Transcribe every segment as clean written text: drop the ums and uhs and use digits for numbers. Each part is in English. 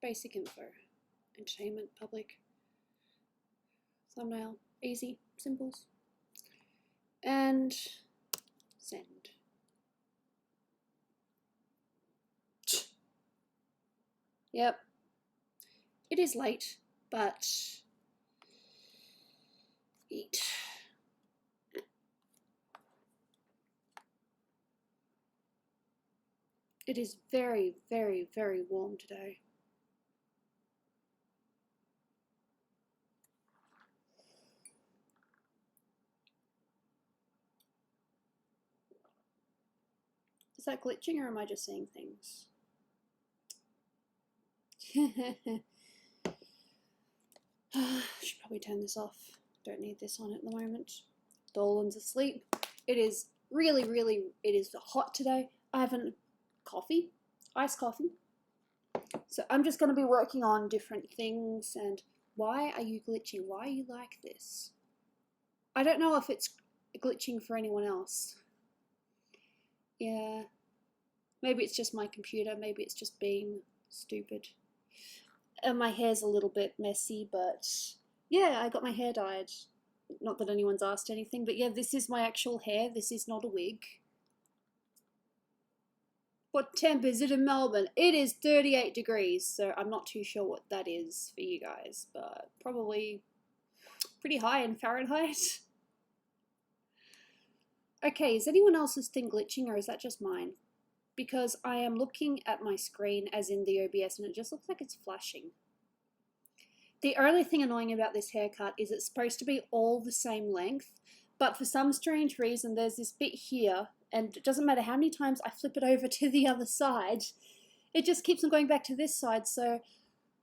basic info, entertainment, public, thumbnail, easy, symbols, and send. Yep, it is late, but eat. It is very, very, very warm today. Is that glitching or am I just seeing things? Should probably turn this off. Don't need this on at the moment. Dolan's asleep. It is really, it is hot today. I have a coffee, iced coffee. So I'm just going to be working on different things. And why are you glitching? Why are you like this? I don't know if it's glitching for anyone else. Yeah. Maybe it's just my computer. Maybe it's just being stupid. And my hair's a little bit messy, but yeah, I got my hair dyed. Not that anyone's asked anything, but yeah, this is my actual hair. This is not a wig. What temp is it in Melbourne? It is 38 degrees, so I'm not too sure what that is for you guys, but probably pretty high in Fahrenheit. Okay, is anyone else's thing glitching or is that just mine? Because I am looking at my screen as in the OBS and it just looks like it's flashing. The only thing annoying about this haircut is it's supposed to be all the same length, but for some strange reason there's this bit here and it doesn't matter how many times I flip it over to the other side, it just keeps on going back to this side, so,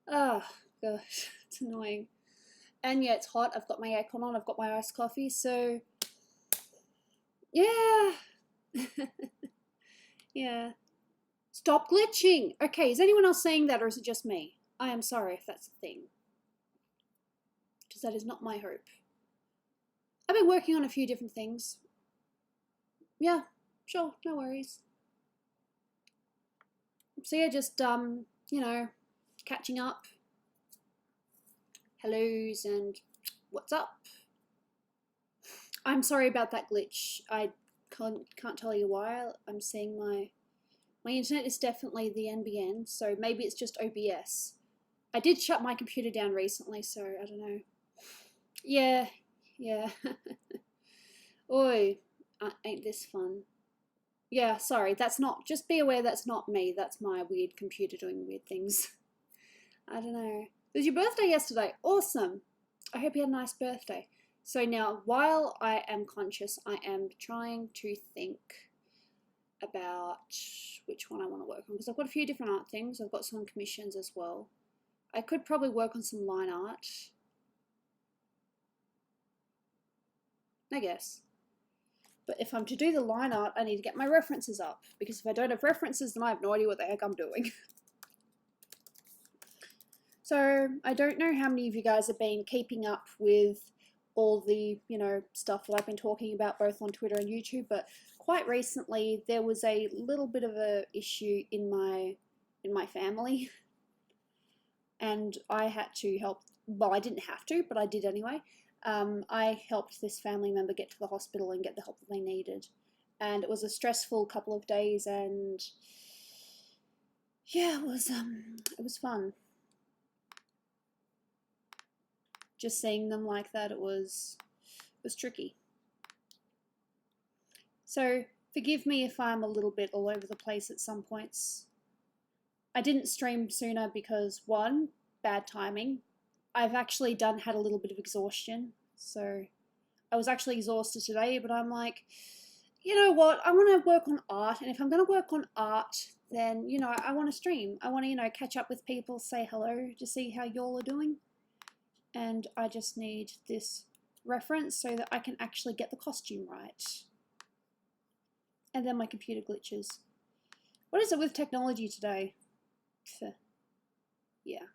oh gosh, it's annoying. And yeah, it's hot, I've got my aircon on, I've got my iced coffee, so, yeah. Yeah. Stop glitching! Okay, is anyone else saying that or is it just me? I am sorry if that's the thing. Because that is not my hope. I've been working on a few different things. Yeah, sure, no worries. So yeah, just, you know, catching up. Hellos and what's up? I'm sorry about that glitch. I can't tell you why. I'm seeing my internet is definitely the NBN, so maybe it's just OBS. I did shut my computer down recently, so I don't know. Yeah. Oi, ain't this fun? Yeah, sorry, that's not, just be aware that's not me, that's my weird computer doing weird things. I don't know. It was your birthday yesterday, awesome. I hope you had a nice birthday. So now, while I am conscious, I am trying to think about which one I want to work on, because I've got a few different art things. I've got some commissions as well. I could probably work on some line art, I guess. But if I'm to do the line art, I need to get my references up, because if I don't have references, then I have no idea what the heck I'm doing. So I don't know how many of you guys have been keeping up with all the, you know, stuff that I've been talking about both on Twitter and YouTube, but quite recently there was a little bit of a issue in my family, and I had to help. Well, I didn't have to, but I did anyway. I helped this family member get to the hospital and get the help that they needed, and it was a stressful couple of days, and yeah, it was fun. Just seeing them like that, it was tricky. So forgive me if I'm a little bit all over the place at some points. I didn't stream sooner because, one, bad timing. I've actually had a little bit of exhaustion, so I was actually exhausted today, but I'm like, you know what, I want to work on art, and if I'm going to work on art, then, you know, I want to stream. I want to, you know, catch up with people, say hello, to see how y'all are doing. And I just need this reference so that I can actually get the costume right. And then my computer glitches. What is it with technology today? Yeah.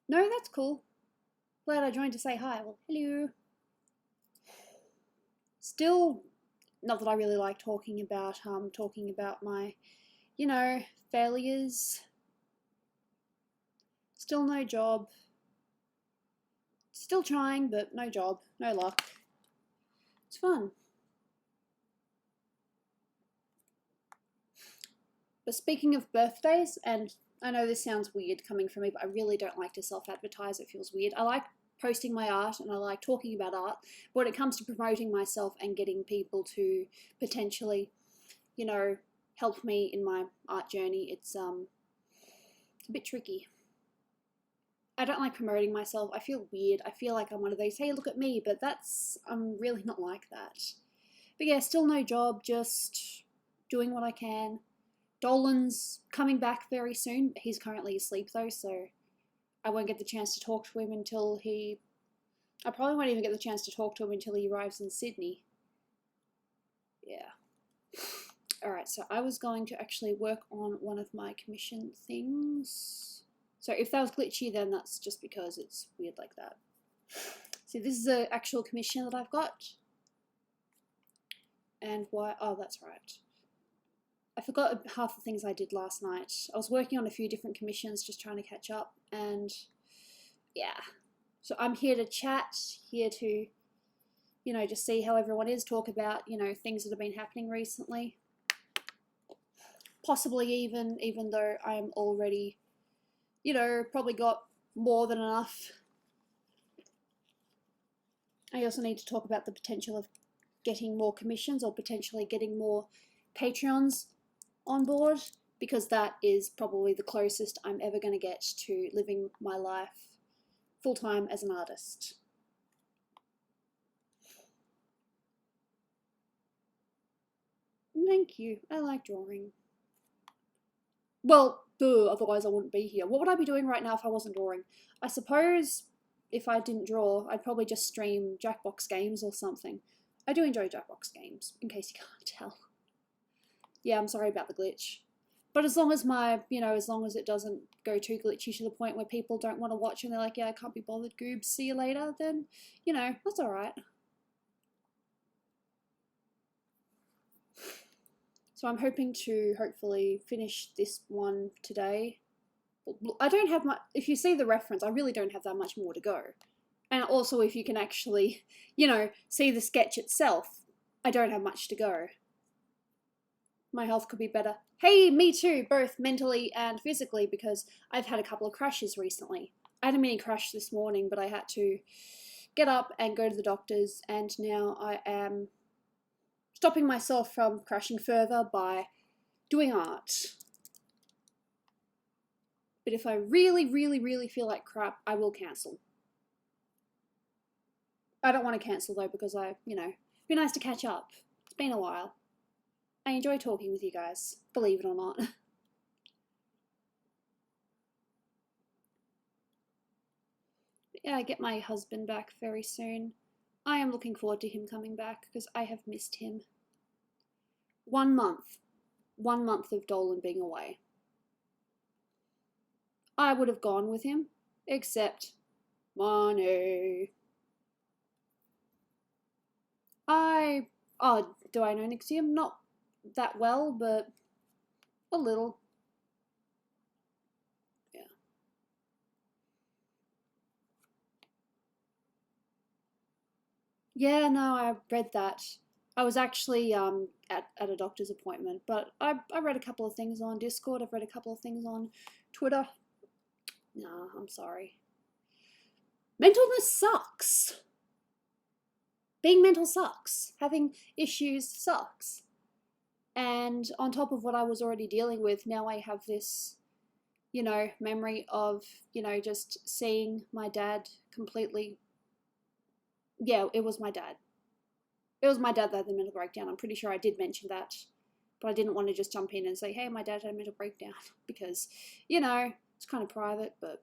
No, that's cool. Glad I joined to say hi. Well, hello. Still, not that I really like talking about my, you know, failures Still no job. Still trying, but no job, no luck. It's fun. But speaking of birthdays, and I know this sounds weird coming from me, but I really don't like to self-advertise. It feels weird. I like posting my art and I like talking about art, but when it comes to promoting myself and getting people to potentially, you know, help me in my art journey, it's a bit tricky. I don't like promoting myself. I feel weird. I feel like I'm one of those, hey, look at me, but I'm really not like that. But yeah, still no job, just doing what I can. Dolan's coming back very soon. He's currently asleep though, so I won't get the chance to talk to him until I probably won't even get the chance to talk to him until he arrives in Sydney. Yeah. Alright, so I was going to actually work on one of my commission things. So if that was glitchy, then that's just because it's weird like that. See, this is an actual commission that I've got. And why? Oh, that's right. I forgot half the things I did last night. I was working on a few different commissions, just trying to catch up, and yeah. So I'm here to chat, here to, you know, just see how everyone is, talk about, you know, things that have been happening recently. Possibly even though I'm already, you know, probably got more than enough. I also need to talk about the potential of getting more commissions or potentially getting more Patreons on board, because that is probably the closest I'm ever going to get to living my life full-time as an artist. Thank you. I like drawing. Well, duh, otherwise I wouldn't be here. What would I be doing right now if I wasn't drawing? I suppose if I didn't draw, I'd probably just stream Jackbox games or something. I do enjoy Jackbox games, in case you can't tell. Yeah, I'm sorry about the glitch. But as long as as long as it doesn't go too glitchy to the point where people don't want to watch and they're like, yeah, I can't be bothered, Goob, see you later, then, you know, that's alright. So I'm hoping to hopefully finish this one today. I don't have much, if you see the reference, I really don't have that much more to go. And also if you can actually, you know, see the sketch itself, I don't have much to go. My health could be better. Hey, me too, both mentally and physically, because I've had a couple of crashes recently. I had a mini crash this morning, but I had to get up and go to the doctor's, and now I am stopping myself from crashing further by doing art. But if I really feel like crap, I will cancel. I don't want to cancel though, because it'd be nice to catch up. It's been a while. I enjoy talking with you guys, believe it or not. Yeah, I get my husband back very soon. I am looking forward to him coming back, because I have missed him. 1 month. 1 month of Dolan being away. I would have gone with him, except money. Do I know Nixium? Not that well, but a little. Yeah. Yeah, no, I read that. I was actually at a doctor's appointment, but I read a couple of things on Discord, I've read a couple of things on Twitter. Nah, I'm sorry. Mentalness sucks. Being mental sucks. Having issues sucks. And on top of what I was already dealing with, now I have this, you know, memory of, you know, just seeing my dad completely. Yeah, it was my dad. It was my dad that had the mental breakdown. I'm pretty sure I did mention that, but I didn't want to just jump in and say, hey, my dad had a mental breakdown, because, you know, it's kind of private. But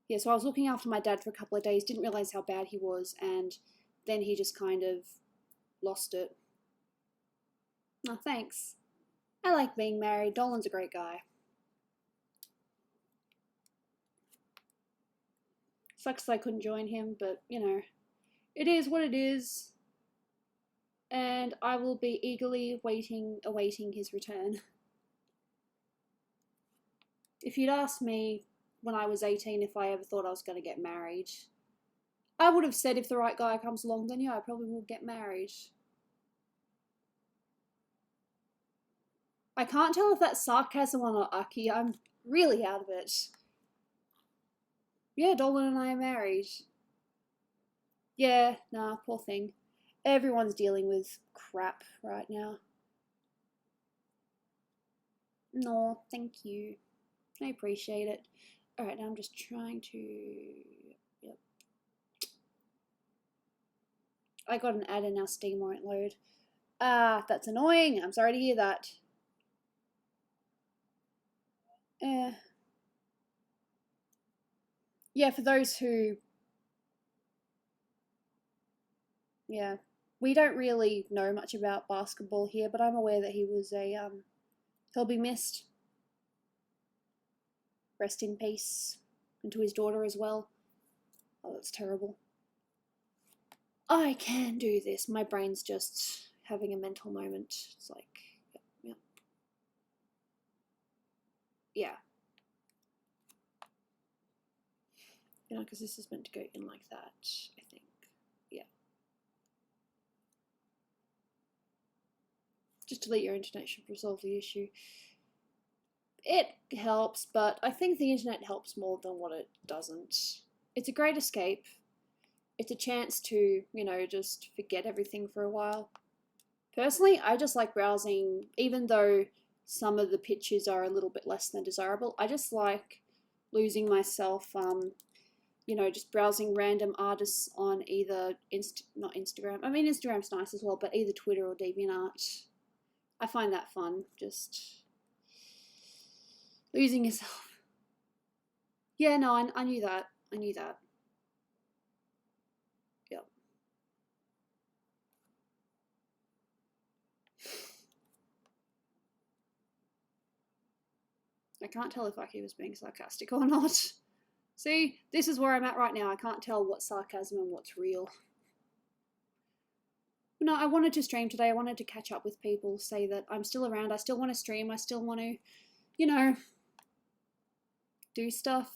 yeah, so I was looking after my dad for a couple of days, didn't realize how bad he was, and then he just kind of lost it. Oh, thanks. I like being married. Dolan's a great guy. Sucks that I couldn't join him, but, you know, it is what it is. And I will be eagerly awaiting his return. If you'd asked me when I was 18 if I ever thought I was going to get married. I would have said if the right guy comes along, then yeah, I probably will get married. I can't tell if that's sarcasm or not, Aki. I'm really out of it. Yeah, Dolan and I are married. Yeah, nah, poor thing. Everyone's dealing with crap right now. No, thank you. I appreciate it. Alright, now I'm just trying to... Yep. I got an ad and now Steam won't load. Ah, that's annoying. I'm sorry to hear that. Yeah, for those who... Yeah. We don't really know much about basketball here, but I'm aware that he was a... he'll be missed. Rest in peace. And to his daughter as well. Oh, that's terrible. I can do this. My brain's just having a mental moment. It's like, yep. Yeah. You know, because this is meant to go in like that, I think. Yeah. Just delete your internet should resolve the issue. It helps, but I think the internet helps more than what it doesn't. It's a great escape. It's a chance to, you know, just forget everything for a while. Personally, I just like browsing, even though some of the pictures are a little bit less than desirable. I just like losing myself, you know, just browsing random artists on either, not Instagram, I mean Instagram's nice as well, but either Twitter or DeviantArt. I find that fun, just losing yourself. Yeah, no, I knew that. I knew that. Yep. I can't tell if Aki was being sarcastic or not. See, this is where I'm at right now. I can't tell what's sarcasm and what's real. No, I wanted to stream today. I wanted to catch up with people, say that I'm still around. I still want to stream. I still want to, you know, do stuff.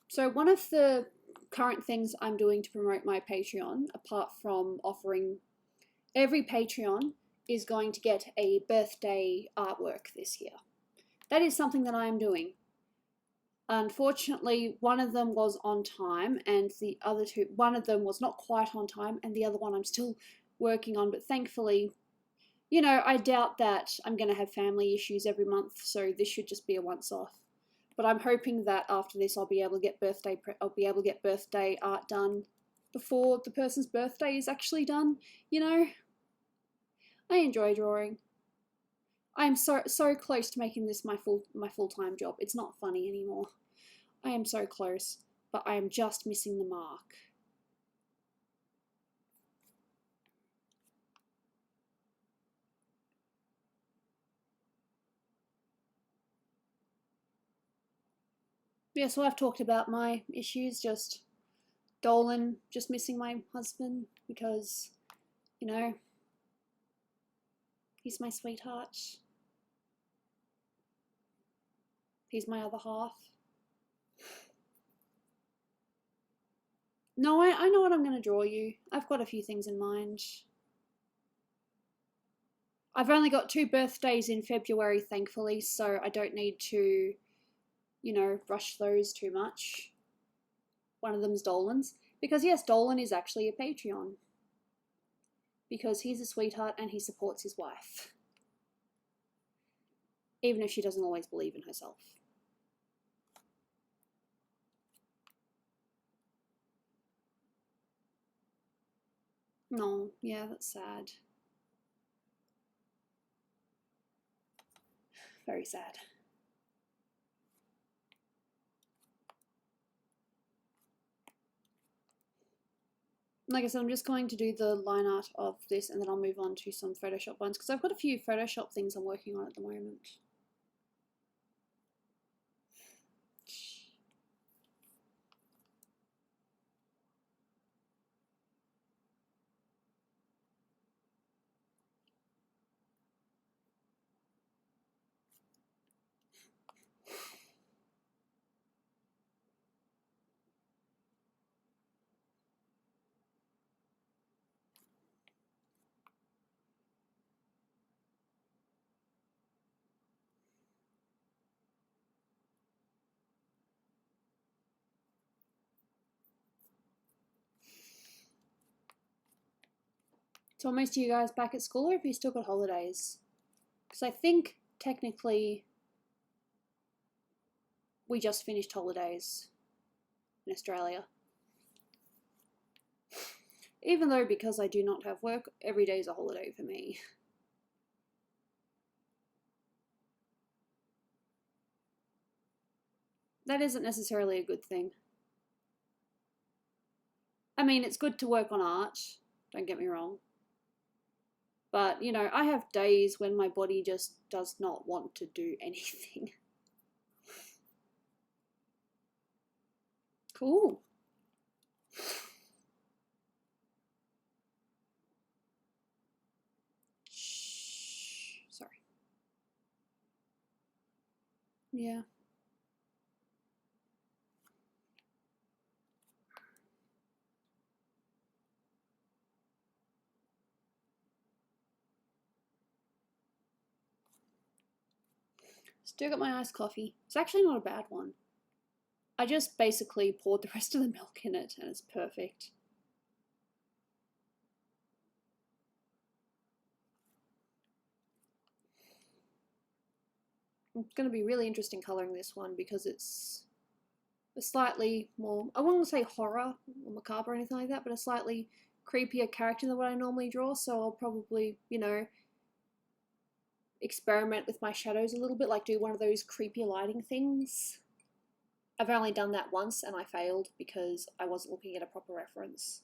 So one of the current things I'm doing to promote my Patreon, apart from offering every Patreon, is going to get a birthday artwork this year. That is something that I am doing. Unfortunately, one of them was on time and the other two, one of them was not quite on time and the other one I'm still working on, but thankfully, you know, I doubt that I'm going to have family issues every month, so this should just be a once-off. But I'm hoping that after this I'll be able to get birthday art done before the person's birthday is actually done, you know? I enjoy drawing. I am so close to making this my full-time job. It's not funny anymore. I am so close, but I am just missing the mark. Yeah, so I've talked about my issues, just Dolan, just missing my husband because, you know, he's my sweetheart. He's my other half. No, I know what I'm going to draw you. I've got a few things in mind. I've only got 2 birthdays in February, thankfully, so I don't need to, you know, rush those too much. One of them's Dolan's. Because yes, Dolan is actually a Patreon. Because he's a sweetheart and he supports his wife. Even if she doesn't always believe in herself. No, yeah, that's sad. Very sad. Like I said, I'm just going to do the line art of this and then I'll move on to some Photoshop ones because I've got a few Photoshop things I'm working on at the moment. So are most of you guys back at school, or have you still got holidays? Because I think technically we just finished holidays in Australia. Even though, because I do not have work, every day is a holiday for me. That isn't necessarily a good thing. I mean, it's good to work on art, don't get me wrong. But, you know, I have days when my body just does not want to do anything. Cool. Shh. Sorry. Yeah. Still got my iced coffee. It's actually not a bad one. I just basically poured the rest of the milk in it and it's perfect. It's going to be really interesting colouring this one because it's a slightly more, I wouldn't say horror or macabre or anything like that, but a slightly creepier character than what I normally draw, so I'll probably, you know, experiment with my shadows a little bit, like do one of those creepy lighting things. I've only done that once and I failed because I wasn't looking at a proper reference.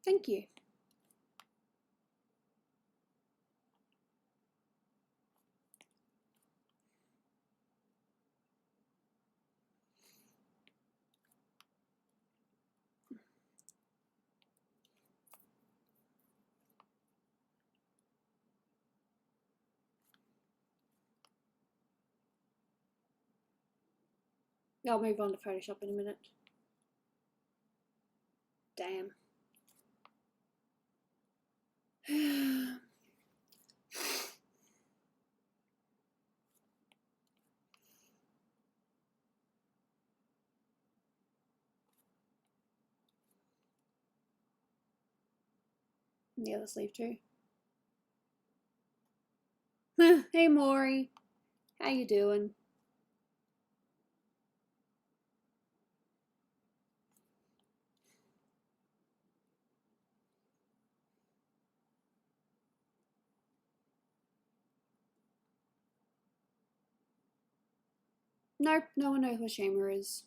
Thank you. I'll move on to Photoshop in a minute. Damn. And the other sleeve too. Hey Maury, how you doing? Nope, no one knows who Shamer is.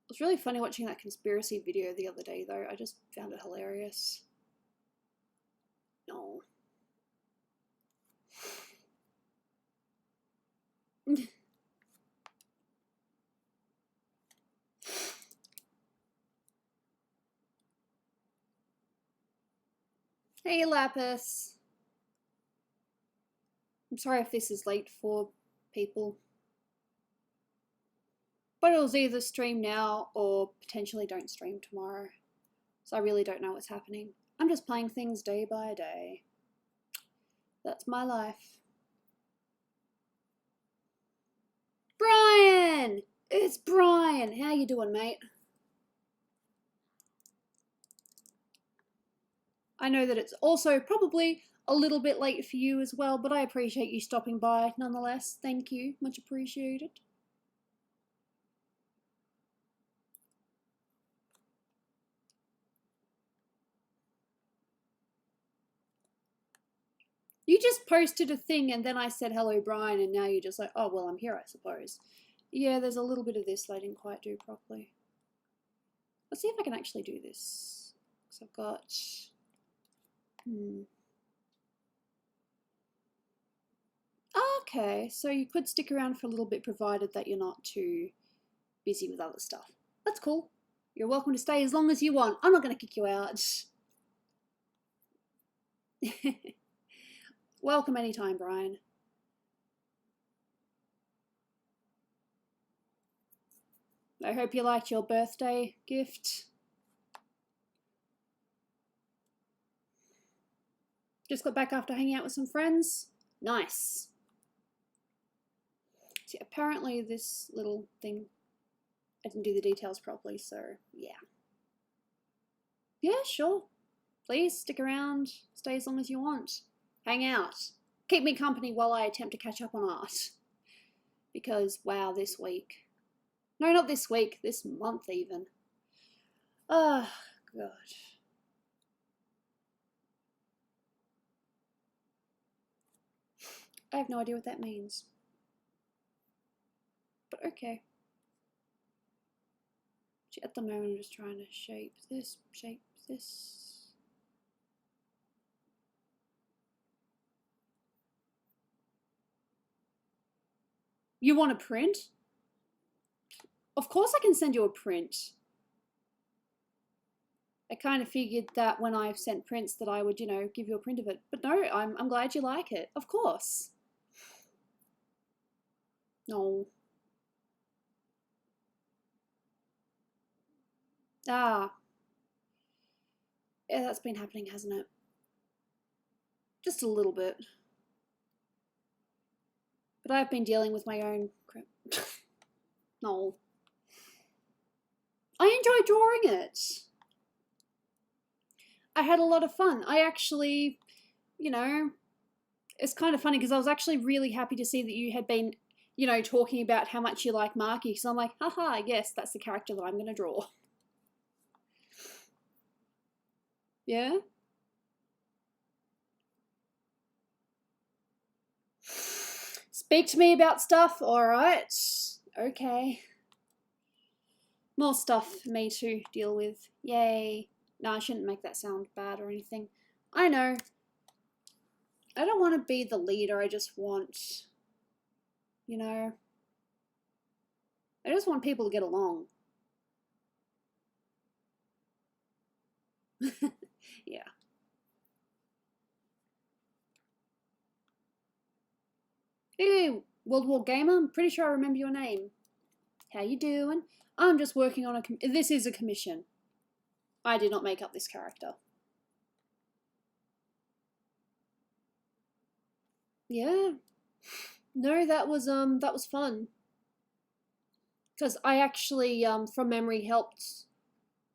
It was really funny watching that conspiracy video the other day though. I just found it hilarious. No. Hey Lapis. I'm sorry if this is late for people. But it'll either stream now or potentially don't stream tomorrow. So I really don't know what's happening. I'm just playing things day by day. That's my life. Brian! It's Brian! How you doing, mate? I know that it's also probably a little bit late for you as well, but I appreciate you stopping by nonetheless. Thank you. Much appreciated. You just posted a thing and then I said hello Brian and now you're just like, oh well, I'm here I suppose. Yeah, there's a little bit of this that I didn't quite do properly. Let's see if I can actually do this. So I've got Okay, so you could stick around for a little bit provided that you're not too busy with other stuff. That's cool. You're welcome to stay as long as you want. I'm not going to kick you out. Welcome anytime, Brian. I hope you liked your birthday gift. Just got back after hanging out with some friends. Nice. See, apparently this little thing, I didn't do the details properly, so yeah. Yeah, sure. Please stick around, stay as long as you want. Hang out. Keep me company while I attempt to catch up on art. Because, wow, this week. No, not this week, this month even. Oh, God. I have no idea what that means. But okay. At the moment, I'm just trying to shape this, shape this. You want a print? Of course I can send you a print. I kind of figured that when I've sent prints that I would, you know, give you a print of it. But no, I'm glad you like it. Of course. No. Ah. Yeah, that's been happening, hasn't it? Just a little bit. But I've been dealing with my own crap. No. I enjoy drawing it. I had a lot of fun. I actually, you know, it's kind of funny because I was actually really happy to see that you had been, you know, talking about how much you like Marky. So I'm like, haha, yes, that's the character that I'm going to draw. Yeah? Speak to me about stuff? Alright. Okay. More stuff for me to deal with. Yay. No, I shouldn't make that sound bad or anything. I know. I don't want to be the leader. I just want, you know, I just want people to get along. Yeah. Hey, World War Gamer, I'm pretty sure I remember your name. How you doing? I'm just working on this is a commission. I did not make up this character. Yeah. No, that was fun. Because I actually, from memory, helped.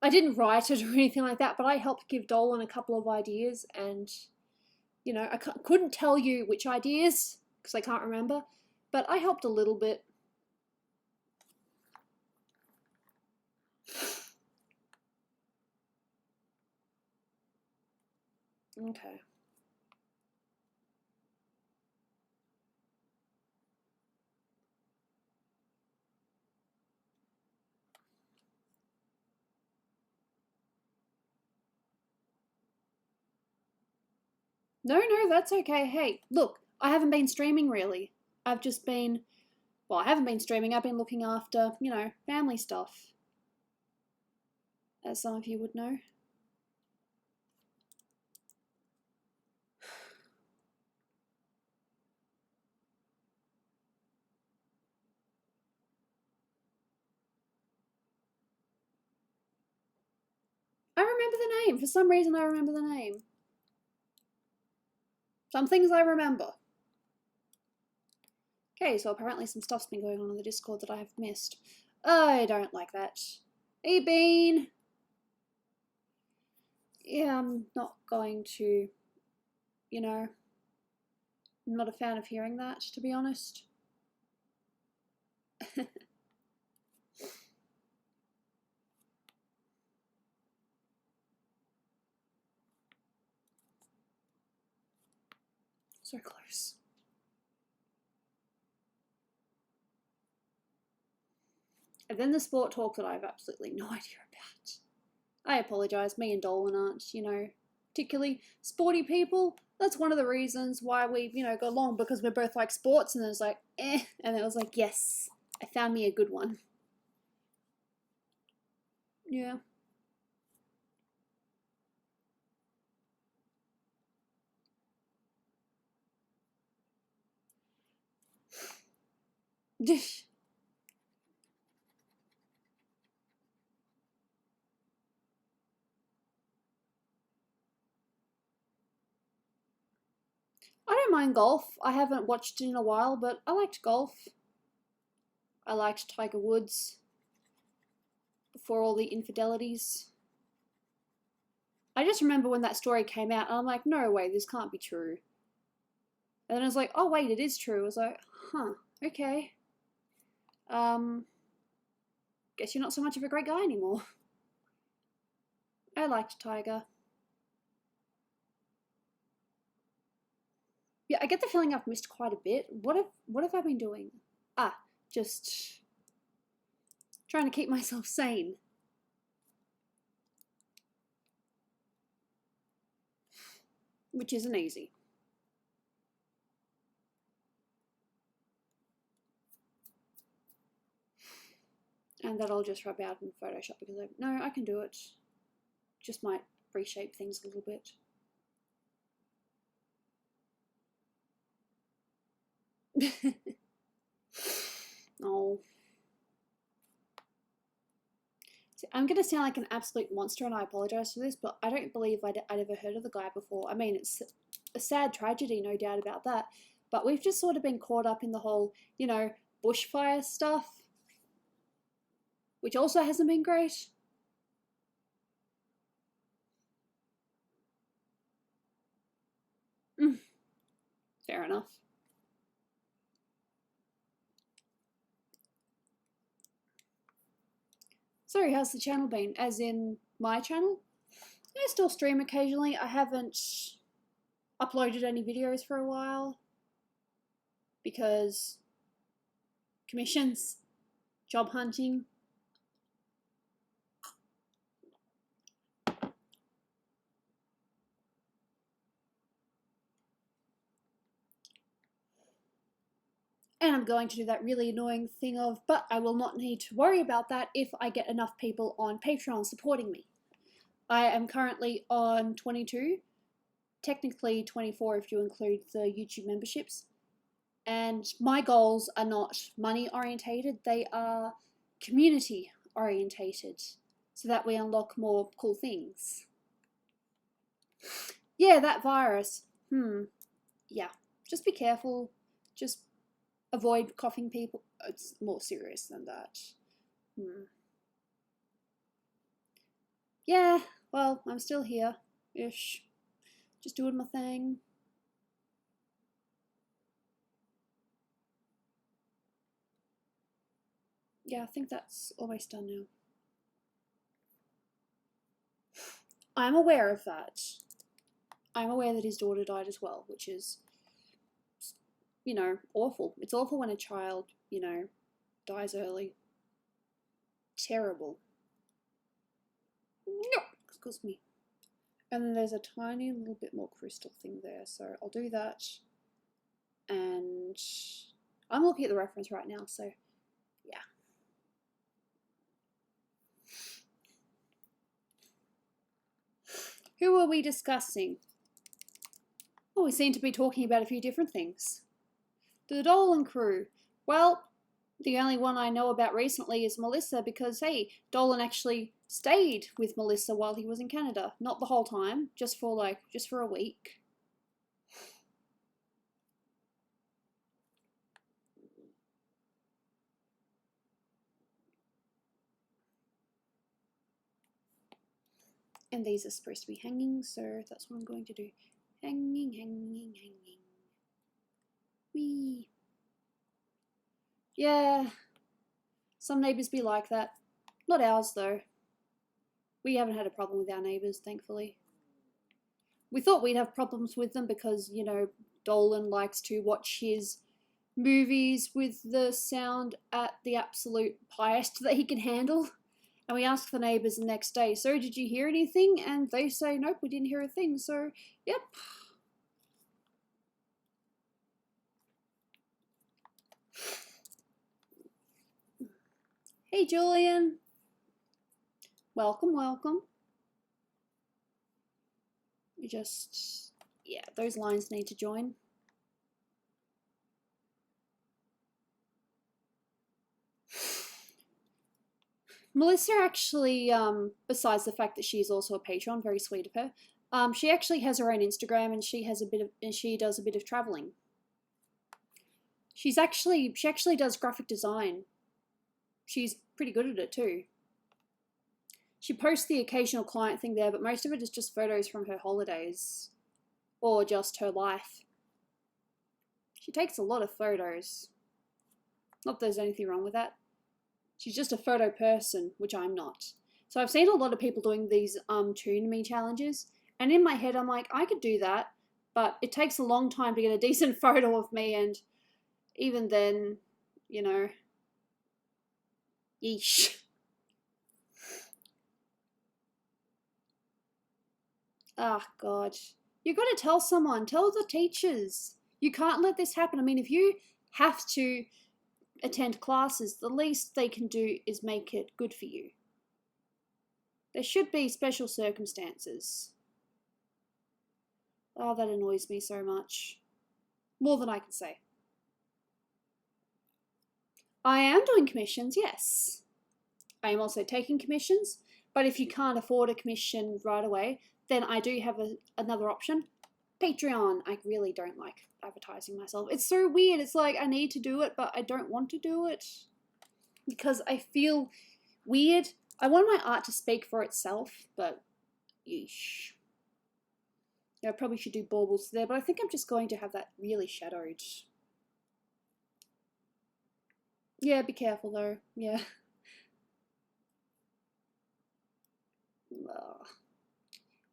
I didn't write it or anything like that, but I helped give Dolan a couple of ideas, and you know, I couldn't tell you which ideas because I can't remember, but I helped a little bit. Okay. No, that's okay. Hey, look, I haven't been streaming really. I've just been, well, I haven't been streaming. I've been looking after, you know, family stuff, as some of you would know. I remember the name. For some reason, I remember the name. Some things I remember. Okay, so apparently some stuff's been going on in the Discord that I have missed. I don't like that. Hey, Bean! Yeah, I'm not going to, you know, I'm not a fan of hearing that, to be honest. So close. And then the sport talk that I have absolutely no idea about. I apologise, me and Dolan aren't, you know, particularly sporty people. That's one of the reasons why we, you know, go along, because we're both like sports, and then it's like, eh, and it was like, yes, I found me a good one. Yeah. I don't mind golf. I haven't watched it in a while, but I liked golf. I liked Tiger Woods before all the infidelities. I just remember when that story came out, and I'm like, no way, this can't be true. And then I was like, oh wait, it is true. I was like, huh, okay. Guess you're not so much of a great guy anymore. I liked Tiger. Yeah, I get the feeling I've missed quite a bit. What have I been doing? Just trying to keep myself sane. Which isn't easy. And that I'll just rub out in Photoshop because I can do it. Just might reshape things a little bit. Oh. See, I'm going to sound like an absolute monster and I apologise for this, but I don't believe I'd ever heard of the guy before. I mean, it's a sad tragedy, no doubt about that. But we've just sort of been caught up in the whole, you know, bushfire stuff, which also hasn't been great. Fair enough. Sorry, how's the channel been? As in my channel? I still stream occasionally. I haven't uploaded any videos for a while because commissions, job hunting. And I'm going to do that really annoying thing of, but I will not need to worry about that if I get enough people on Patreon supporting me. I am currently on 22, technically 24 if you include the YouTube memberships. And my goals are not money orientated, they are community orientated, so that we unlock more cool things. Yeah, that virus. Yeah, just be careful. Just avoid coughing people. It's more serious than that. Yeah, well, I'm still here-ish. Just doing my thing. Yeah, I think that's almost done now. I'm aware of that. I'm aware that his daughter died as well, which is, you know, awful. It's awful when a child, you know, dies early. Terrible. No, excuse me. And then there's a tiny little bit more crystal thing there, so I'll do that. And I'm looking at the reference right now, so yeah. Who are we discussing? Oh, we seem to be talking about a few different things. The Dolan crew. Well, the only one I know about recently is Melissa because, hey, Dolan actually stayed with Melissa while he was in Canada. Not the whole time, just for a week. And these are supposed to be hanging, so that's what I'm going to do. Hanging, hanging, hanging. Whee! Yeah, some neighbours be like that. Not ours, though. We haven't had a problem with our neighbours, thankfully. We thought we'd have problems with them because, you know, Dolan likes to watch his movies with the sound at the absolute highest that he can handle. And we asked the neighbours the next day, so did you hear anything? And they say, nope, we didn't hear a thing, so, yep. Hey, Julian. Welcome, welcome. You just, yeah, those lines need to join. Melissa actually, besides the fact that she's also a patron, very sweet of her, she actually has her own Instagram and she does a bit of traveling. She actually does graphic design. She's pretty good at it too. She posts the occasional client thing there, but most of it is just photos from her holidays or just her life. She takes a lot of photos. Not that there's anything wrong with that. She's just a photo person, which I'm not. So I've seen a lot of people doing these Tune Me challenges, and in my head I'm like, I could do that, but it takes a long time to get a decent photo of me, and even then, you know, yeesh. Ah, God. You've got to tell someone, tell the teachers. You can't let this happen. I mean, if you have to attend classes, the least they can do is make it good for you. There should be special circumstances. Oh, that annoys me so much. More than I can say. I am doing commissions, yes. I am also taking commissions, but if you can't afford a commission right away, then I do have another option. Patreon. I really don't like advertising myself. It's so weird. It's like I need to do it, but I don't want to do it because I feel weird. I want my art to speak for itself, but yeesh. Yeah, I probably should do baubles there, but I think I'm just going to have that really shadowed. Yeah, be careful though. Yeah.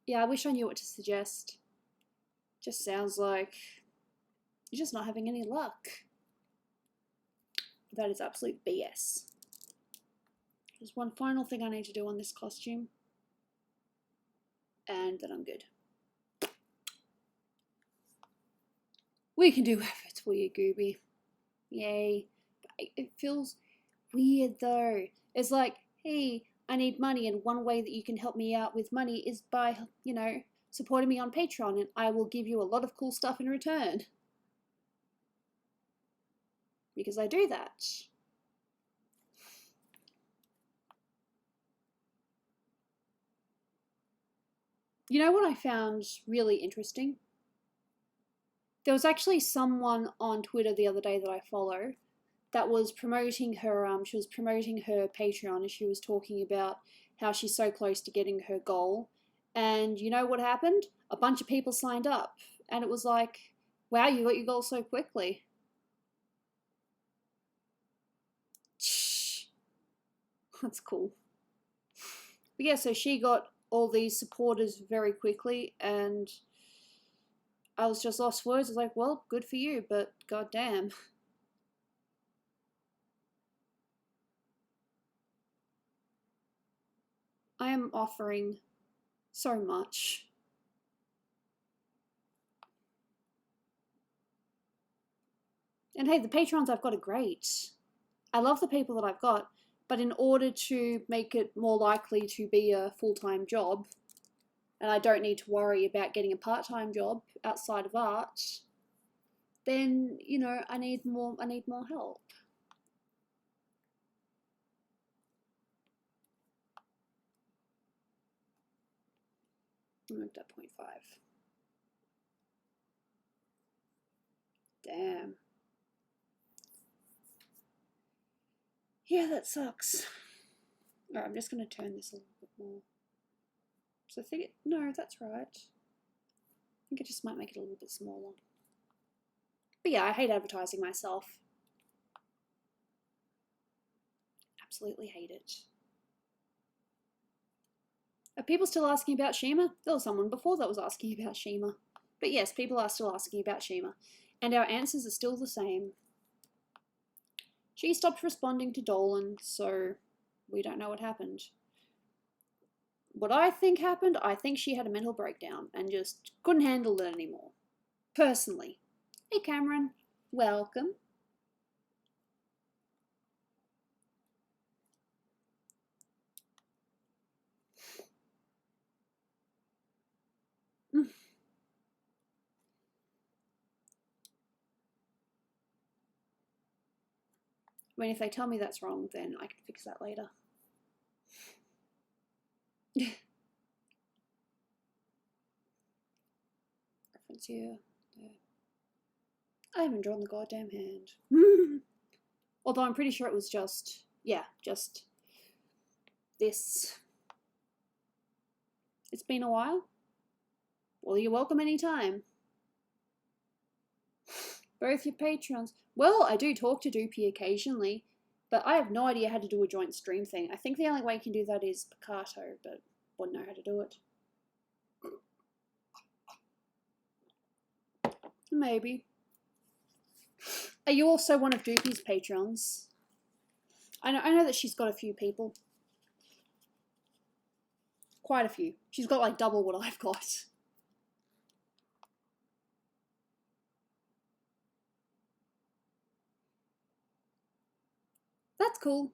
Yeah, I wish I knew what to suggest. Just sounds like you're just not having any luck. That is absolute BS. There's one final thing I need to do on this costume, and then I'm good. We can do efforts for you, Gooby. Yay. It feels weird though. It's like, hey, I need money, and one way that you can help me out with money is by, you know, supporting me on Patreon, and I will give you a lot of cool stuff in return. Because I do that. You know what I found really interesting? There was actually someone on Twitter the other day that I follow that was promoting her, she was promoting her Patreon, and she was talking about how she's so close to getting her goal. And you know what happened? A bunch of people signed up, and it was like, wow, you got your goal so quickly. That's cool. But yeah, so she got all these supporters very quickly, and I was just lost for words. I was like, well, good for you, but goddamn. I am offering so much. And hey, the patrons I've got are great. I love the people that I've got, but in order to make it more likely to be a full-time job, and I don't need to worry about getting a part-time job outside of art, then, you know, I need more help. Moved up 0.5. Damn. Yeah, that sucks. Alright, I'm just going to turn this a little bit more. So I think no, that's right. I think I just might make it a little bit smaller. But yeah, I hate advertising myself. Absolutely hate it. Are people still asking about Shima? There was someone before that was asking about Shima. But yes, people are still asking about Shima. And our answers are still the same. She stopped responding to Dolan, so we don't know what happened. What I think happened, I think she had a mental breakdown and just couldn't handle it anymore. Personally. Hey Cameron, welcome. I mean, if they tell me that's wrong, then I can fix that later. Reference here. There. I haven't drawn the goddamn hand. Although I'm pretty sure it was just yeah, just this. It's been a while. Well, you're welcome anytime. Both your patrons. Well, I do talk to Doopy occasionally, but I have no idea how to do a joint stream thing. I think the only way you can do that is Picato, but wouldn't know how to do it. Maybe. Are you also one of Doopy's patrons? I know that she's got a few people. Quite a few. She's got like double what I've got. That's cool.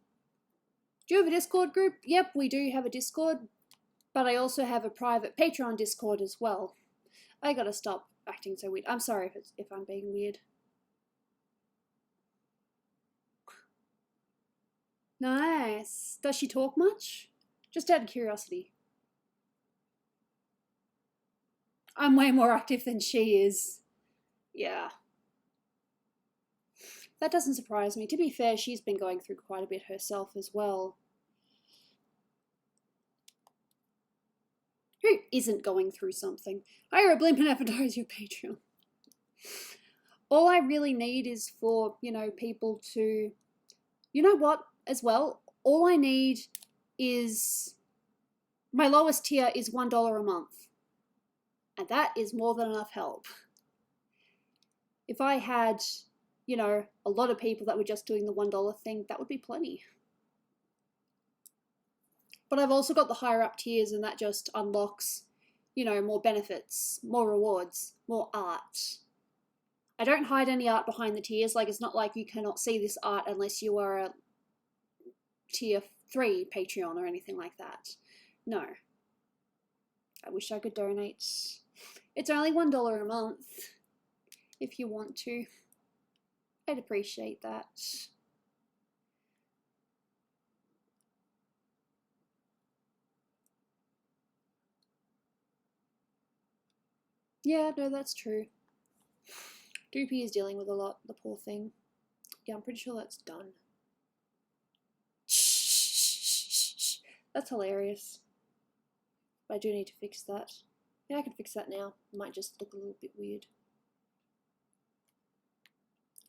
Do you have a Discord group? Yep, we do have a Discord, but I also have a private Patreon Discord as well. I gotta stop acting so weird. I'm sorry if I'm being weird. Nice. Does she talk much? Just out of curiosity. I'm way more active than she is. Yeah. That doesn't surprise me. To be fair, she's been going through quite a bit herself as well. Who isn't going through something? Hire a blimmin' advertise your Patreon. All I really need is for, people to... You know what, as well? All I need is... My lowest tier is $1 a month. And that is more than enough help. If I had, a lot of people that were just doing the $1 thing, that would be plenty. But I've also got the higher up tiers, and that just unlocks, more benefits, more rewards, more art. I don't hide any art behind the tiers. Like, it's not like you cannot see this art unless you are a tier 3 Patreon or anything like that. No. I wish I could donate. It's only $1 a month if you want to. I'd appreciate that. Yeah, no, that's true. Doopy is dealing with a lot, the poor thing. Yeah, I'm pretty sure that's done. That's hilarious. But I do need to fix that. Yeah, I can fix that now. It might just look a little bit weird.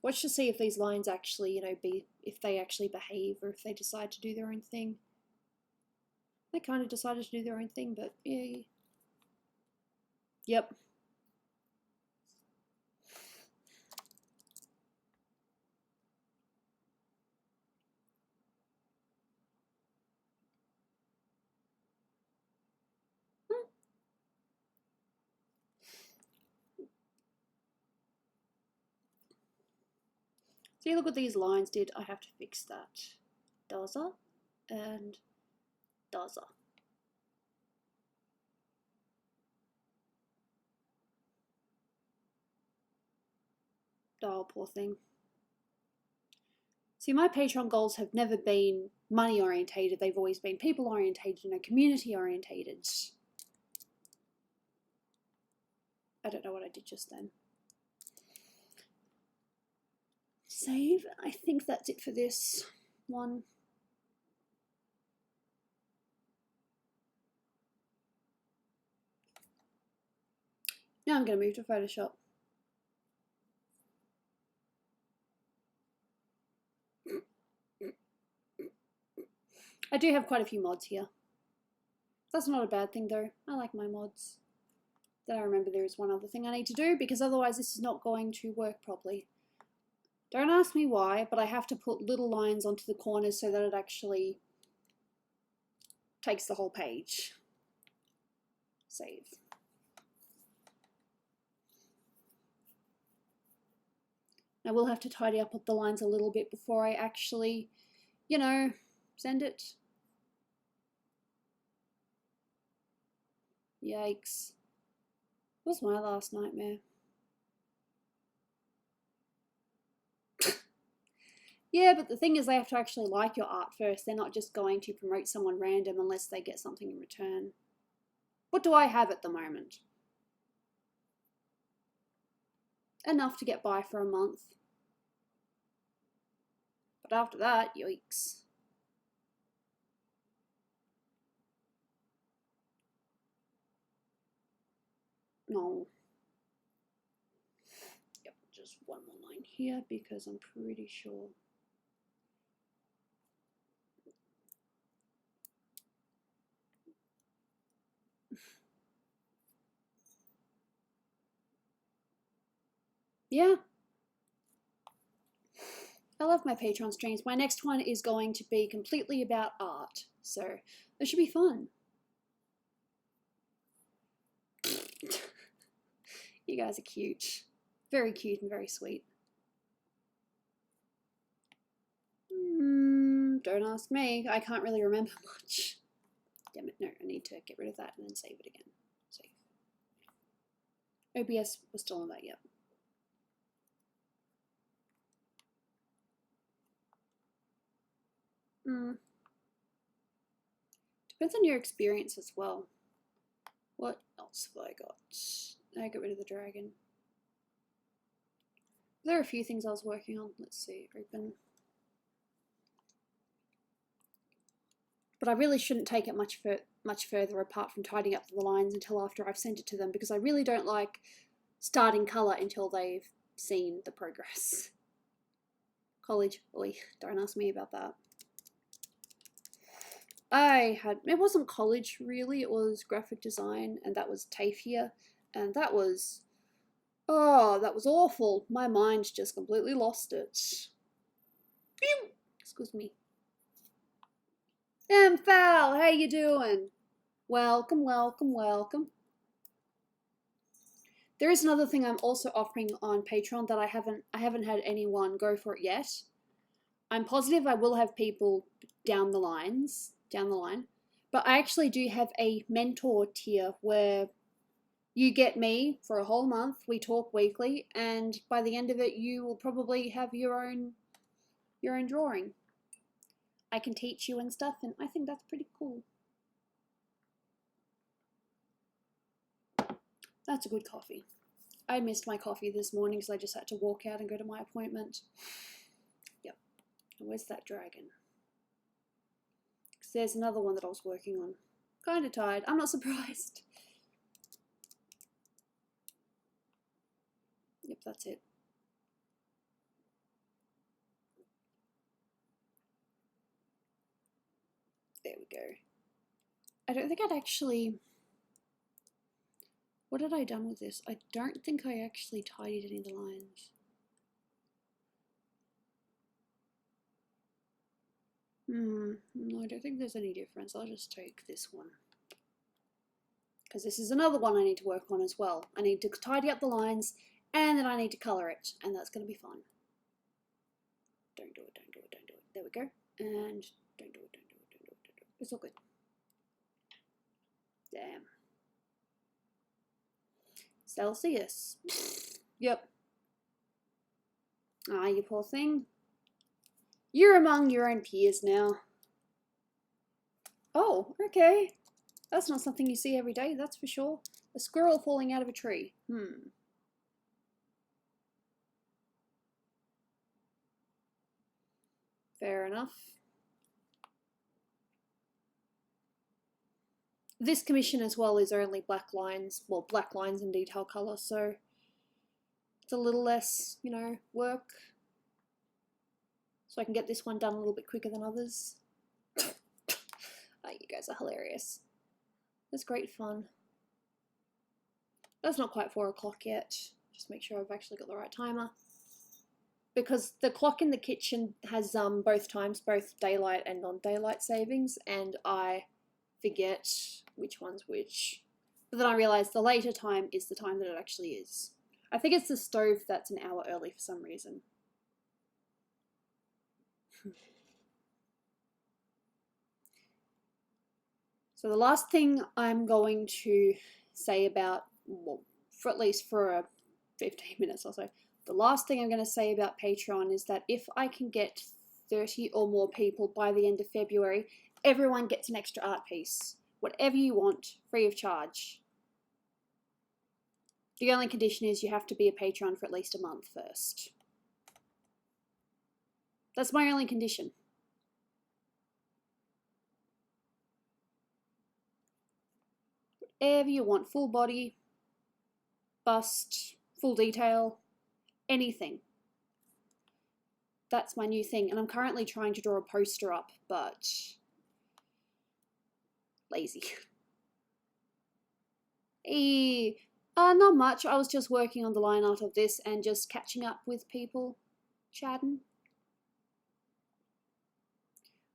Watch to see if these lines actually, if they actually behave or if they decide to do their own thing. They kind of decided to do their own thing, but yeah. Yep. See, look what these lines did. I have to fix that. Doza and Doza. Oh, poor thing. See, my Patreon goals have never been money orientated. They've always been people orientated, community orientated. I don't know what I did just then. Save. I think that's it for this one. Now I'm going to move to Photoshop. I do have quite a few mods here. That's not a bad thing though. I like my mods. Then I remember there is one other thing I need to do because otherwise this is not going to work properly. Don't ask me why, but I have to put little lines onto the corners so that it actually takes the whole page. Save. I will have to tidy up the lines a little bit before I actually, send it. Yikes. What was my last nightmare? Yeah, but the thing is they have to actually like your art first. They're not just going to promote someone random unless they get something in return. What do I have at the moment? Enough to get by for a month. But after that, yikes. No. Yep, just one more line here because I'm pretty sure. Yeah. I love my Patreon streams. My next one is going to be completely about art, so it should be fun. You guys are cute. Very cute and very sweet. Don't ask me. I can't really remember much. Damn it, no, I need to get rid of that and then save it again. Save. OBS was still on that yet. Depends on your experience as well. What else have I got? I got rid of the dragon. There are a few things I was working on. Let's see, open. But I really shouldn't take it much further apart from tidying up the lines until after I've sent it to them, because I really don't like starting colour until they've seen the progress. College, oi, don't ask me about that. It wasn't college really, it was graphic design, and that was TAFE here, and that was, oh, that was awful. My mind just completely lost it. Pew! Excuse me. Fowl, how you doing? Welcome, welcome, welcome. There is another thing I'm also offering on Patreon that I haven't had anyone go for it yet. I'm positive I will have people down the line, but I actually do have a mentor tier where you get me for a whole month, we talk weekly, and by the end of it you will probably have your own drawing. I can teach you and stuff, and I think that's pretty cool. That's a good coffee. I missed my coffee this morning because I just had to walk out and go to my appointment. Yep. Where's that dragon? Because there's another one that I was working on. Kind of tired. I'm not surprised. Yep, that's it. There we go. I don't think I'd actually... What had I done with this? I don't think I actually tidied any of the lines. No, I don't think there's any difference. I'll just take this one. Because this is another one I need to work on as well. I need to tidy up the lines, and then I need to colour it, and that's going to be fun. Don't do it, don't do it, don't do it. There we go. And don't do it, don't do it, don't do it, don't do it. It's all good. Damn. Celsius. Yep. Ah, you poor thing. You're among your own peers now. Oh, okay. That's not something you see every day, that's for sure. A squirrel falling out of a tree. Fair enough. This commission as well is only black lines, well, black lines in detail colour, so it's a little less, you know, work. So I can get this one done a little bit quicker than others. Oh, you guys are hilarious. That's great fun. That's not quite 4 o'clock yet. Just make sure I've actually got the right timer. Because the clock in the kitchen has both times, both daylight and non-daylight savings, and I forget which one's which. But then I realise the later time is the time that it actually is. I think it's the stove that's an hour early for some reason. So the last thing I'm going to say about, well, for at least for 15 minutes or so, the last thing I'm going to say about Patreon is that if I can get 30 or more people by the end of February, everyone gets an extra art piece. Whatever you want, free of charge. The only condition is you have to be a Patreon for at least a month first. That's my only condition. Whatever you want, full body, bust, full detail, anything. That's my new thing, and I'm currently trying to draw a poster up, but lazy. Not much. I was just working on the line art of this and just catching up with people, chatting.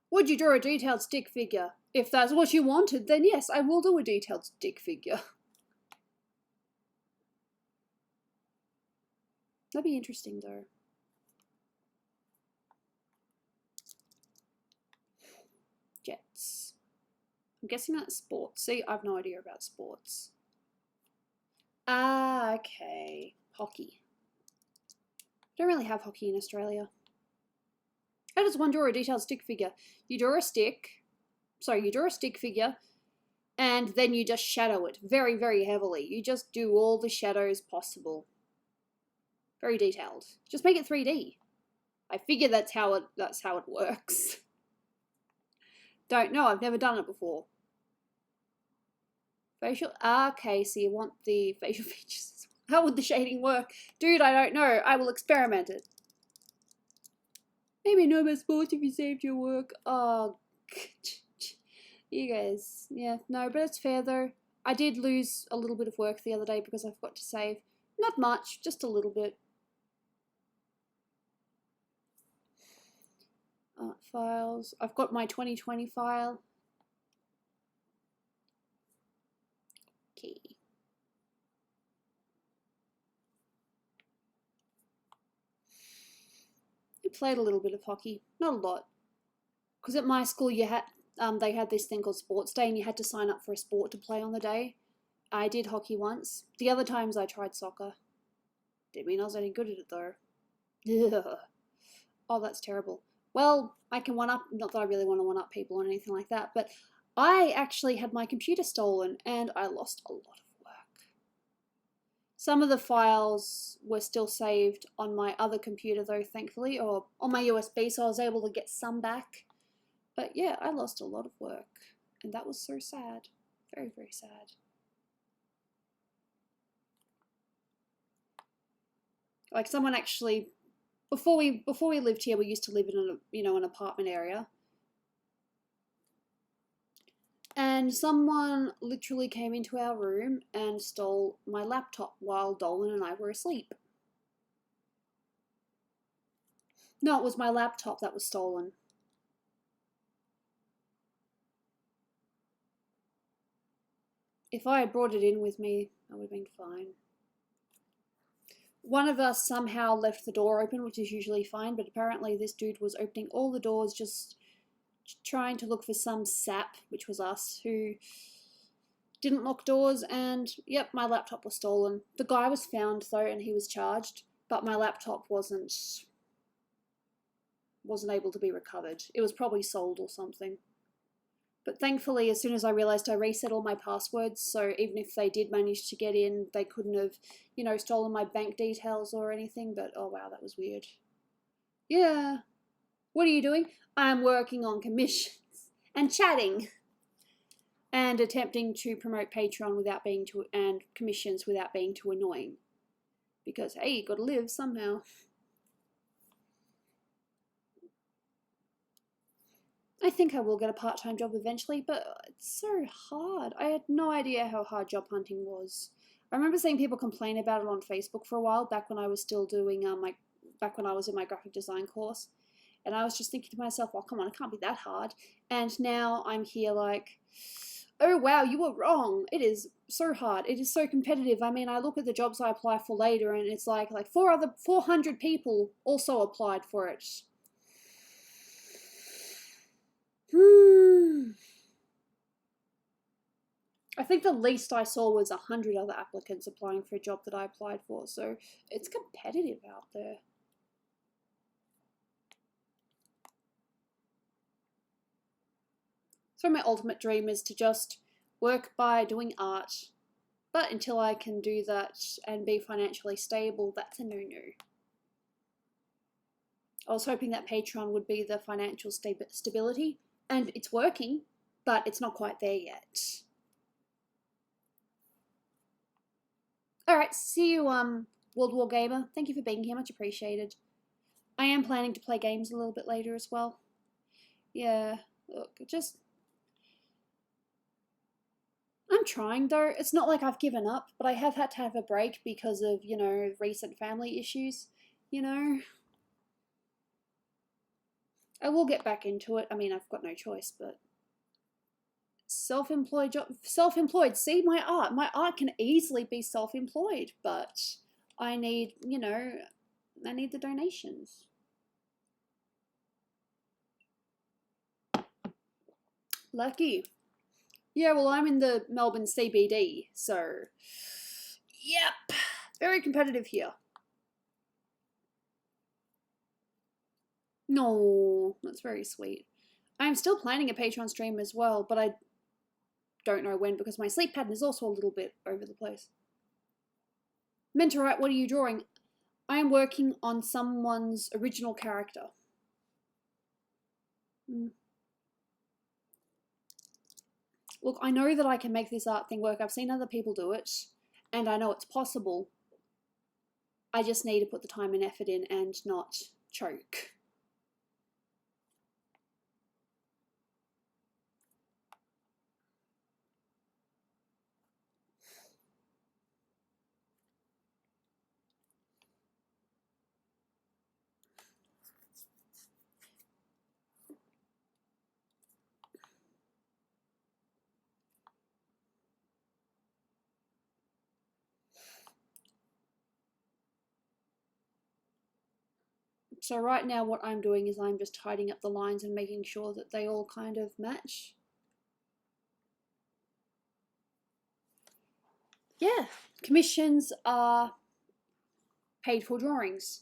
Would you draw a detailed stick figure? If that's what you wanted, then yes, I will do a detailed stick figure. That'd be interesting though. Jets. I'm guessing that's sports. See, I've no idea about sports. Ah, okay. Hockey. Don't really have hockey in Australia. How does one draw a detailed stick figure? You draw a stick figure, and then you just shadow it very, very heavily. You just do all the shadows possible. Very detailed. Just make it 3D. I figure that's how it works. Don't know, I've never done it before. Facial, okay, so you want the facial features. How would the shading work? Dude, I don't know. I will experiment it. Maybe no more sports if you saved your work. Oh, you guys. Yeah, no, but it's fair though. I did lose a little bit of work the other day because I forgot to save. Not much, just a little bit. Art files. I've got my 2020 file. Okay. I played a little bit of hockey, not a lot, because at my school you had they had this thing called Sports Day, and you had to sign up for a sport to play on the day. I did hockey once. The other times I tried soccer. Didn't mean I was any good at it though. Ugh. Oh, that's terrible. Well, I can one-up, not that I really want to one-up people or anything like that, but I actually had my computer stolen and I lost a lot of work. Some of the files were still saved on my other computer though, thankfully, or on my USB, so I was able to get some back. But yeah, I lost a lot of work and that was so sad. Very, very sad. Like someone actually, before we lived here, we used to live in an apartment area. And someone literally came into our room and stole my laptop while Dolan and I were asleep. No, it was my laptop that was stolen. If I had brought it in with me, I would have been fine. One of us somehow left the door open, which is usually fine, but apparently this dude was opening all the doors, just trying to look for some sap, which was us, who didn't lock doors, and yep, my laptop was stolen. The guy was found though, and he was charged, but my laptop wasn't able to be recovered. It was probably sold or something. But thankfully, as soon as I realized, I reset all my passwords, so even if they did manage to get in, they couldn't have, stolen my bank details or anything, but oh wow, that was weird. Yeah. What are you doing? I'm working on commissions and chatting and attempting to promote Patreon without being too, and commissions without being too annoying. Because, hey, you gotta live somehow. I think I will get a part-time job eventually, but it's so hard. I had no idea how hard job hunting was. I remember seeing people complain about it on Facebook for a while, back when I was still doing back when I was in my graphic design course. And I was just thinking to myself, well, come on, it can't be that hard. And now I'm here like, oh wow, you were wrong. It is so hard. It is so competitive. I mean, I look at the jobs I apply for later and it's like 400 people also applied for it. I think the least I saw was 100 other applicants applying for a job that I applied for, so it's competitive out there. So my ultimate dream is to just work by doing art, but until I can do that and be financially stable, that's a no-no. I was hoping that Patreon would be the financial stability, and it's working, but it's not quite there yet. Alright, see you, World War Gamer. Thank you for being here, much appreciated. I am planning to play games a little bit later as well. Yeah, look, I'm trying though. It's not like I've given up, but I have had to have a break because of, you know, recent family issues, you know. I will get back into it. I mean, I've got no choice, but self-employed job, self-employed. See, my art can easily be self-employed, but I need, you know, I need the donations. Lucky. Yeah, well, I'm in the Melbourne CBD, so yep, very competitive here. No, that's very sweet. I'm still planning a Patreon stream as well, but I don't know when because my sleep pattern is also a little bit over the place. Mentorite, what are you drawing? I am working on someone's original character. Look, I know that I can make this art thing work. I've seen other people do it, and I know it's possible. I just need to put the time and effort in and not choke. So right now what I'm doing is I'm just tidying up the lines and making sure that they all kind of match. Yeah, commissions are paid for drawings.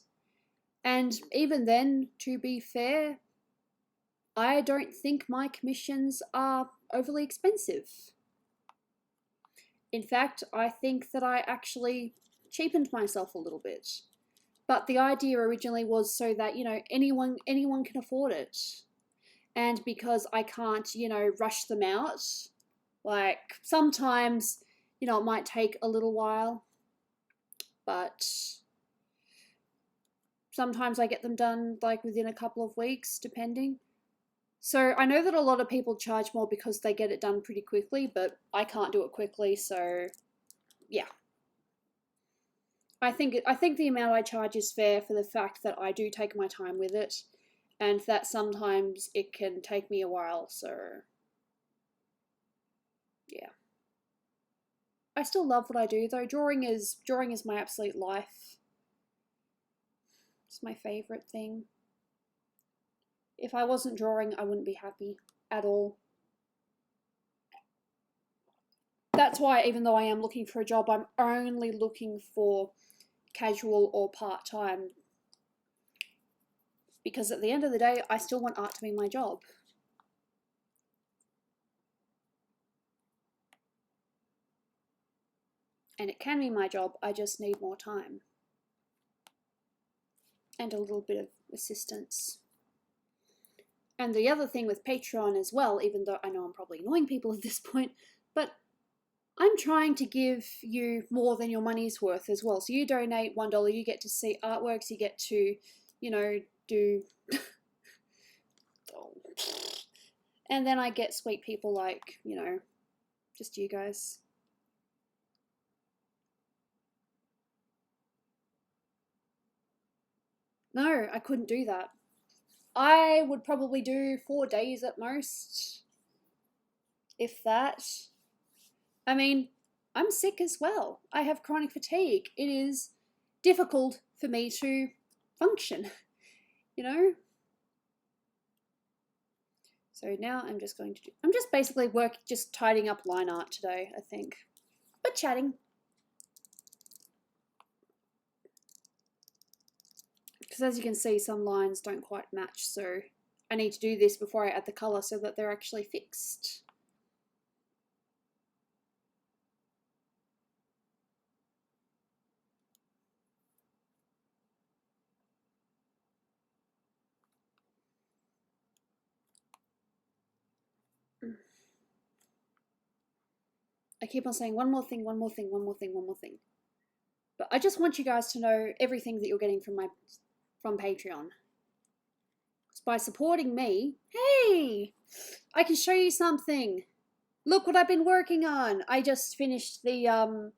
And even then, to be fair, I don't think my commissions are overly expensive. In fact, I think that I actually cheapened myself a little bit. But the idea originally was so that, you know, anyone can afford it. And because I can't, you know, rush them out, like sometimes, you know, it might take a little while, but sometimes I get them done like within a couple of weeks, depending. So I know that a lot of people charge more because they get it done pretty quickly, but I can't do it quickly, so yeah. I think the amount I charge is fair for the fact that I do take my time with it, and that sometimes it can take me a while, so yeah. I still love what I do though. Drawing is my absolute life. It's my favorite thing. If I wasn't drawing, I wouldn't be happy at all. That's why even though I am looking for a job, I'm only looking for casual or part-time, because at the end of the day, I still want art to be my job. And it can be my job, I just need more time. And a little bit of assistance. And the other thing with Patreon as well, even though I know I'm probably annoying people at this point, but I'm trying to give you more than your money's worth as well. So you donate $1, you get to see artworks, you get to, you know, do... And then I get sweet people like, you know, just you guys. No, I couldn't do that. I would probably do 4 days at most, if that. I mean, I'm sick as well. I have chronic fatigue. It is difficult for me to function, you know? So now I'm just going to do, I'm just basically just tidying up line art today, I think. But chatting. Because as you can see, some lines don't quite match, so I need to do this before I add the colour so that they're actually fixed. I keep on saying one more thing, one more thing, one more thing, one more thing. But I just want you guys to know everything that you're getting from Patreon. By supporting me, hey, I can show you something. Look what I've been working on. I just finished the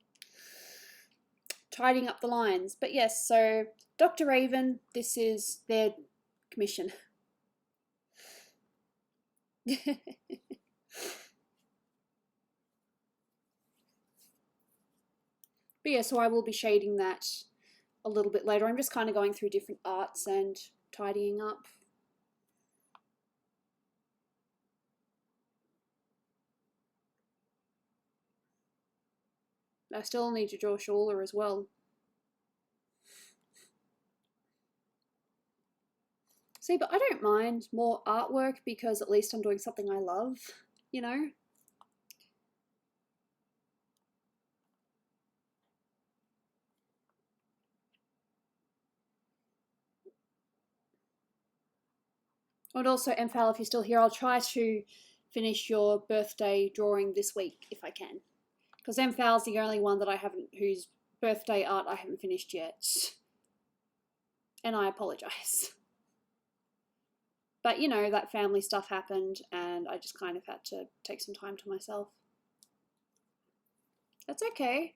tidying up the lines. But yes, so Dr. Raven, this is their commission. But yeah, so I will be shading that a little bit later. I'm just kind of going through different arts and tidying up. I still need to draw Shawla as well. See, but I don't mind more artwork because at least I'm doing something I love, you know? And also, Emphal, if you're still here, I'll try to finish your birthday drawing this week if I can. Because Emphal's the only one that I haven't, whose birthday art I haven't finished yet. And I apologise. But, you know, that family stuff happened and I just kind of had to take some time to myself. That's okay.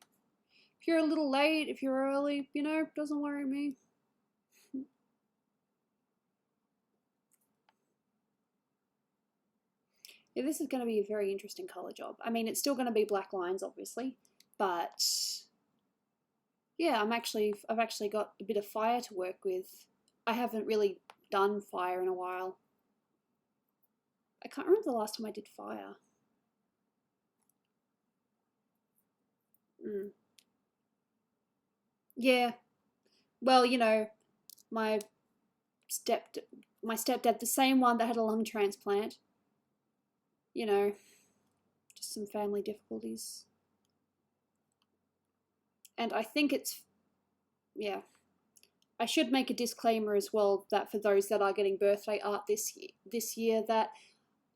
If you're a little late, if you're early, you know, doesn't worry me. Yeah, this is going to be a very interesting colour job. I mean, it's still going to be black lines, obviously, but yeah, I've actually got a bit of fire to work with. I haven't really done fire in a while. I can't remember the last time I did fire. Yeah, well, you know, my stepdad, the same one that had a lung transplant, you know, just some family difficulties. And I think it's, yeah, I should make a disclaimer as well that for those that are getting birthday art this year that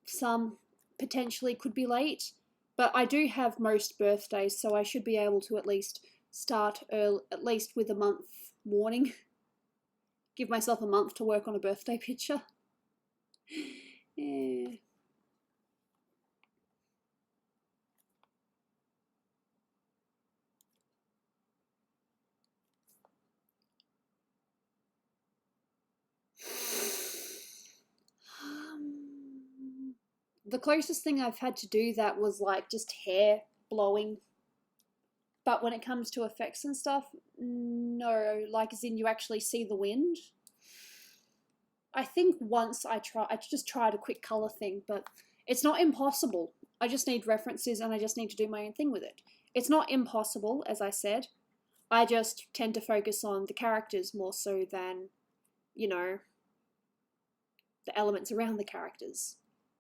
some potentially could be late, but I do have most birthdays, so I should be able to at least start early, at least with a month warning. Give myself a month to work on a birthday picture. Yeah. The closest thing I've had to do that was like just hair blowing. But when it comes to effects and stuff, no, like as in you actually see the wind. I think once I just tried a quick color thing, but it's not impossible. I just need references and I just need to do my own thing with it. It's not impossible, as I said. I just tend to focus on the characters more so than, you know, the elements around the characters.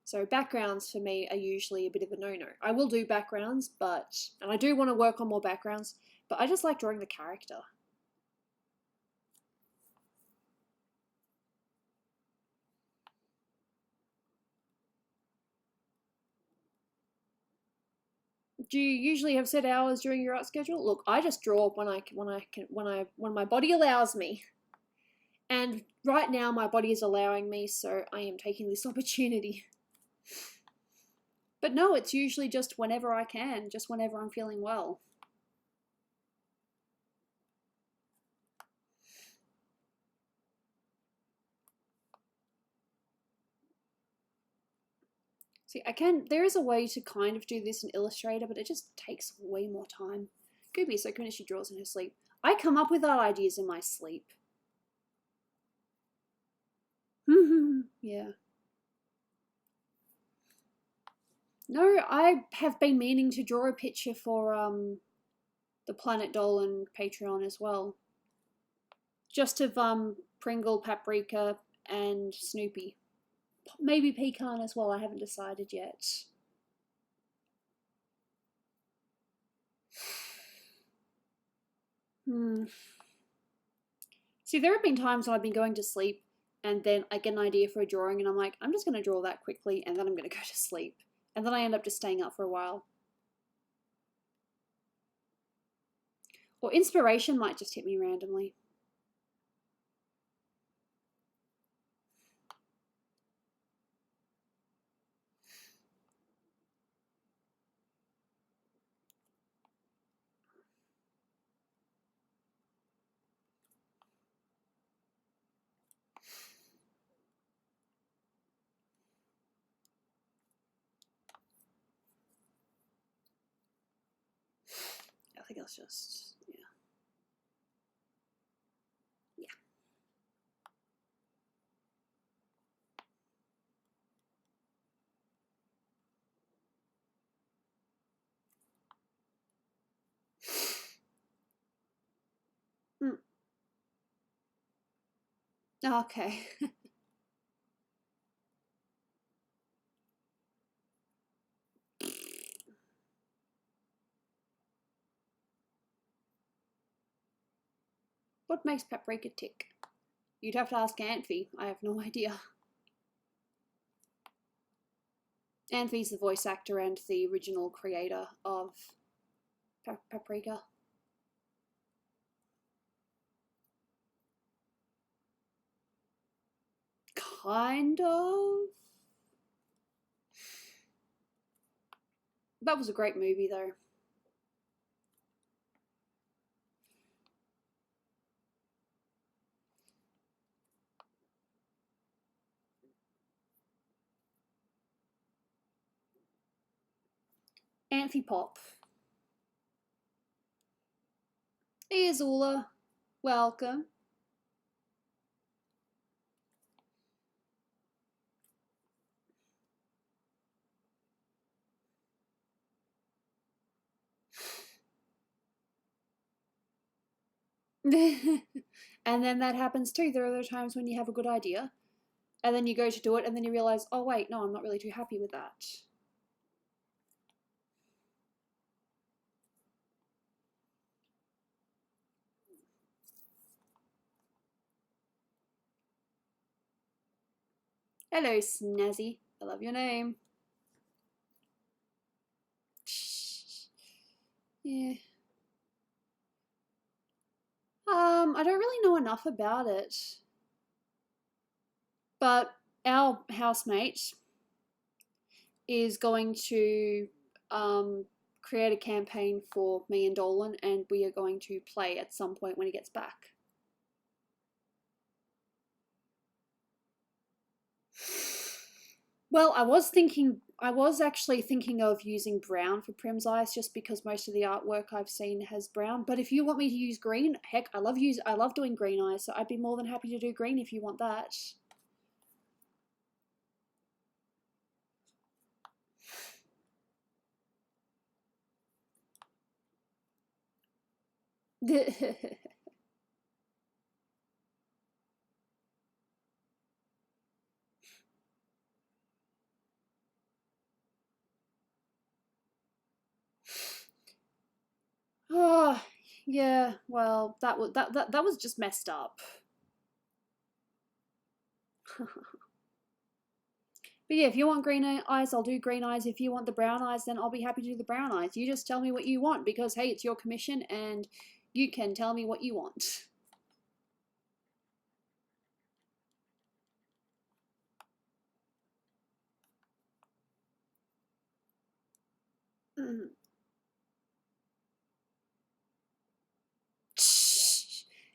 So backgrounds for me are usually a bit of a no-no. I will do backgrounds, and I do want to work on more backgrounds, but I just like drawing the character. Do you usually have set hours during your art schedule? Look, I just draw when my body allows me. And right now my body is allowing me, so I am taking this opportunity. But no, it's usually just whenever I can, just whenever I'm feeling well. See, there is a way to kind of do this in Illustrator, but it just takes way more time. Gooby is so good as she draws in her sleep. I come up with art ideas in my sleep. Yeah. No, I have been meaning to draw a picture for the Planet Dolan Patreon as well. Just of Pringle, Paprika, and Snoopy. Maybe Pecan as well, I haven't decided yet. See, there have been times when I've been going to sleep and then I get an idea for a drawing and I'm like, I'm just going to draw that quickly and then I'm going to go to sleep. And then I end up just staying up for a while. Or inspiration might just hit me randomly. I think it's just, yeah. Okay. What makes paprika tick? You'd have to ask Antfi. I have no idea. Antfi's the voice actor and the original creator of Paprika. Kind of. That was a great movie, though. Antfi Pop. Hey, Azula. Welcome. And then that happens too. There are other times when you have a good idea, and then you go to do it, and then you realize, oh wait, no, I'm not really too happy with that. Hello, Snazzy. I love your name. Yeah. I don't really know enough about it. But our housemate is going to create a campaign for me and Dolan, and we are going to play at some point when he gets back. Well, I was actually thinking of using brown for Prim's eyes, just because most of the artwork I've seen has brown. But if you want me to use green, heck, I love doing green eyes, so I'd be more than happy to do green if you want that. Oh, yeah. Well, that was just messed up. But yeah, if you want green eyes, I'll do green eyes. If you want the brown eyes, then I'll be happy to do the brown eyes. You just tell me what you want, because hey, it's your commission and you can tell me what you want.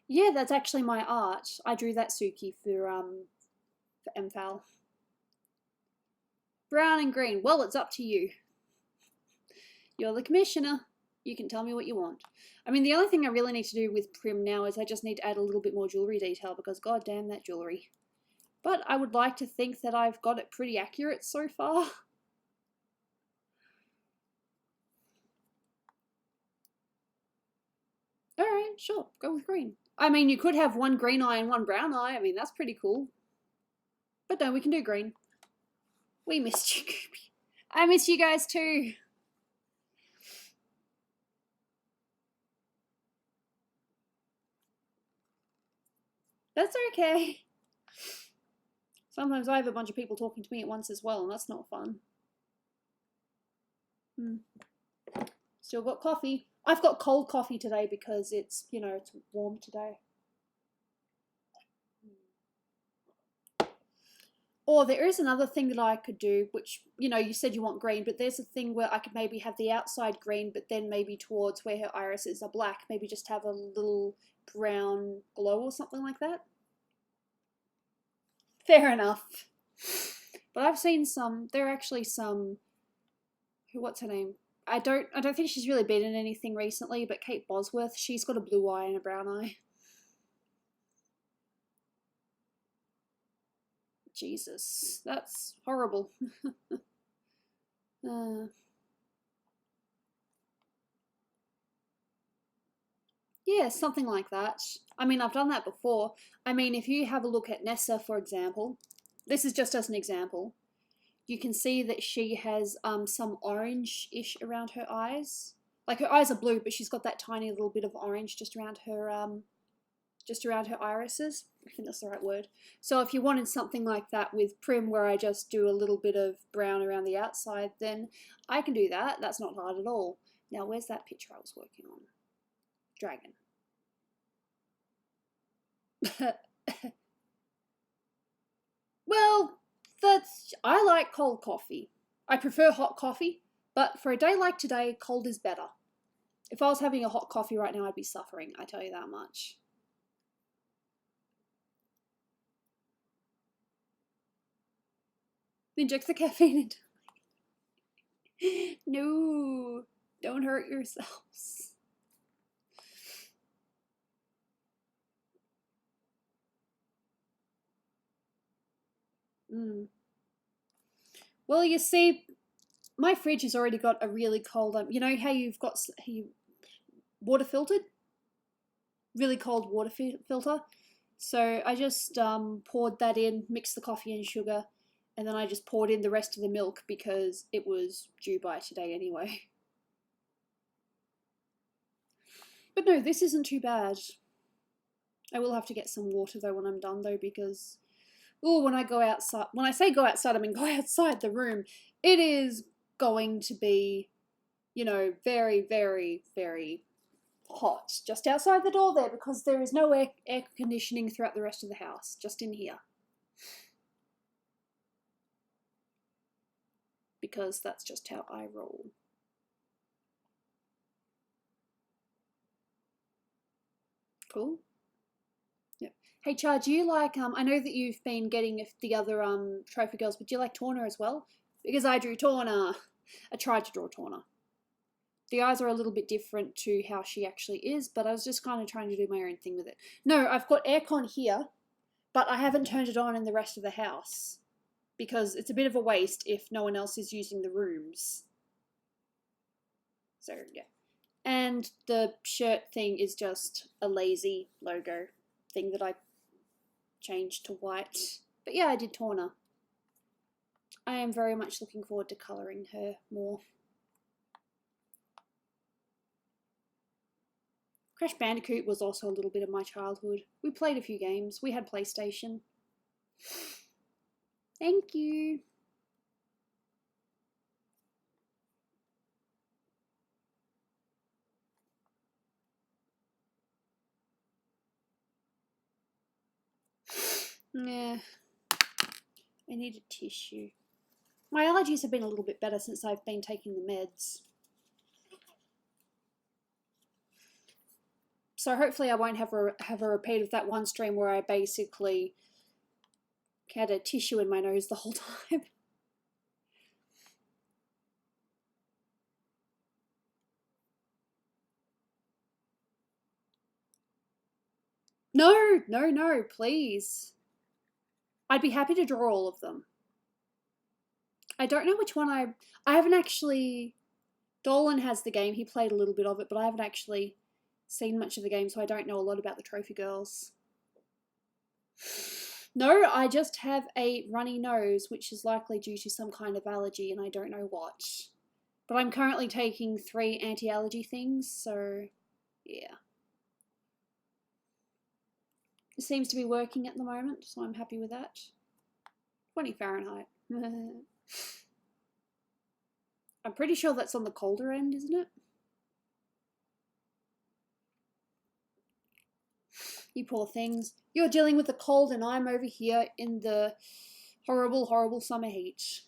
Yeah, that's actually my art. I drew that Suki for MFAL. Brown and green. Well, it's up to you. You're the commissioner. You can tell me what you want. I mean, the only thing I really need to do with Prim now is I just need to add a little bit more jewellery detail, because god damn that jewellery. But I would like to think that I've got it pretty accurate so far. Alright, sure, go with green. I mean, you could have one green eye and one brown eye. I mean, that's pretty cool. But no, we can do green. We missed you, Gooby. I missed you guys too. That's okay. Sometimes I have a bunch of people talking to me at once as well, and that's not fun. Still got coffee. I've got cold coffee today because it's, you know, it's warm today. Or there is another thing that I could do, which, you know, you said you want green, but there's a thing where I could maybe have the outside green, but then maybe towards where her irises are black, maybe just have a little brown glow or something like that. Fair enough. But I've seen some, there are actually some, what's her name? I don't think she's really been in anything recently, but Kate Bosworth, she's got a blue eye and a brown eye. Jesus, that's horrible. Yeah, something like that. I mean, I've done that before. I mean, if you have a look at Nessa, for example, this is just as an example, you can see that she has some orange-ish around her eyes. Like her eyes are blue, but she's got that tiny little bit of orange just around her irises. I think that's the right word. So if you wanted something like that with Prim, where I just do a little bit of brown around the outside, then I can do that. That's not hard at all. Now, where's that picture I was working on? Dragon. Well, I like cold coffee. I prefer hot coffee, but for a day like today, cold is better. If I was having a hot coffee right now, I'd be suffering, I tell you that much. Inject the caffeine into No, don't hurt yourselves. Well, you see, my fridge has already got a really cold, you know how you've got water filtered? Really cold water filter. So I just poured that in, mixed the coffee and sugar, and then I just poured in the rest of the milk because it was due by today anyway. But no, this isn't too bad. I will have to get some water though when I'm done though, because when I go outside, when I say go outside, I mean go outside the room, it is going to be, you know, very, very, very hot just outside the door there, because there is no air conditioning throughout the rest of the house, just in here. Because that's just how I roll. Cool. Yep. Hey Char, do you like, I know that you've been getting the other trophy girls, but do you like Torna as well? Because I drew Torna. I tried to draw Torna. The eyes are a little bit different to how she actually is, but I was just kind of trying to do my own thing with it. No, I've got aircon here, but I haven't turned it on in the rest of the house because it's a bit of a waste if no one else is using the rooms. So, yeah. And the shirt thing is just a lazy logo thing that I changed to white. But yeah, I did Torna. I am very much looking forward to colouring her more. Crash Bandicoot was also a little bit of my childhood. We played a few games. We had PlayStation. Thank you. Yeah. I need a tissue. My allergies have been a little bit better since I've been taking the meds. So hopefully I won't have a repeat of that one stream where I basically had a tissue in my nose the whole time. No, please. I'd be happy to draw all of them. I don't know which one I haven't actually... Dolan has the game, he played a little bit of it, but I haven't actually seen much of the game, so I don't know a lot about the trophy girls. No, I just have a runny nose, which is likely due to some kind of allergy, and I don't know what. But I'm currently taking 3 anti-allergy things, so yeah. It seems to be working at the moment, so I'm happy with that. 20 Fahrenheit. I'm pretty sure that's on the colder end, isn't it? You poor things. You're dealing with the cold and I'm over here in the horrible, horrible summer heat.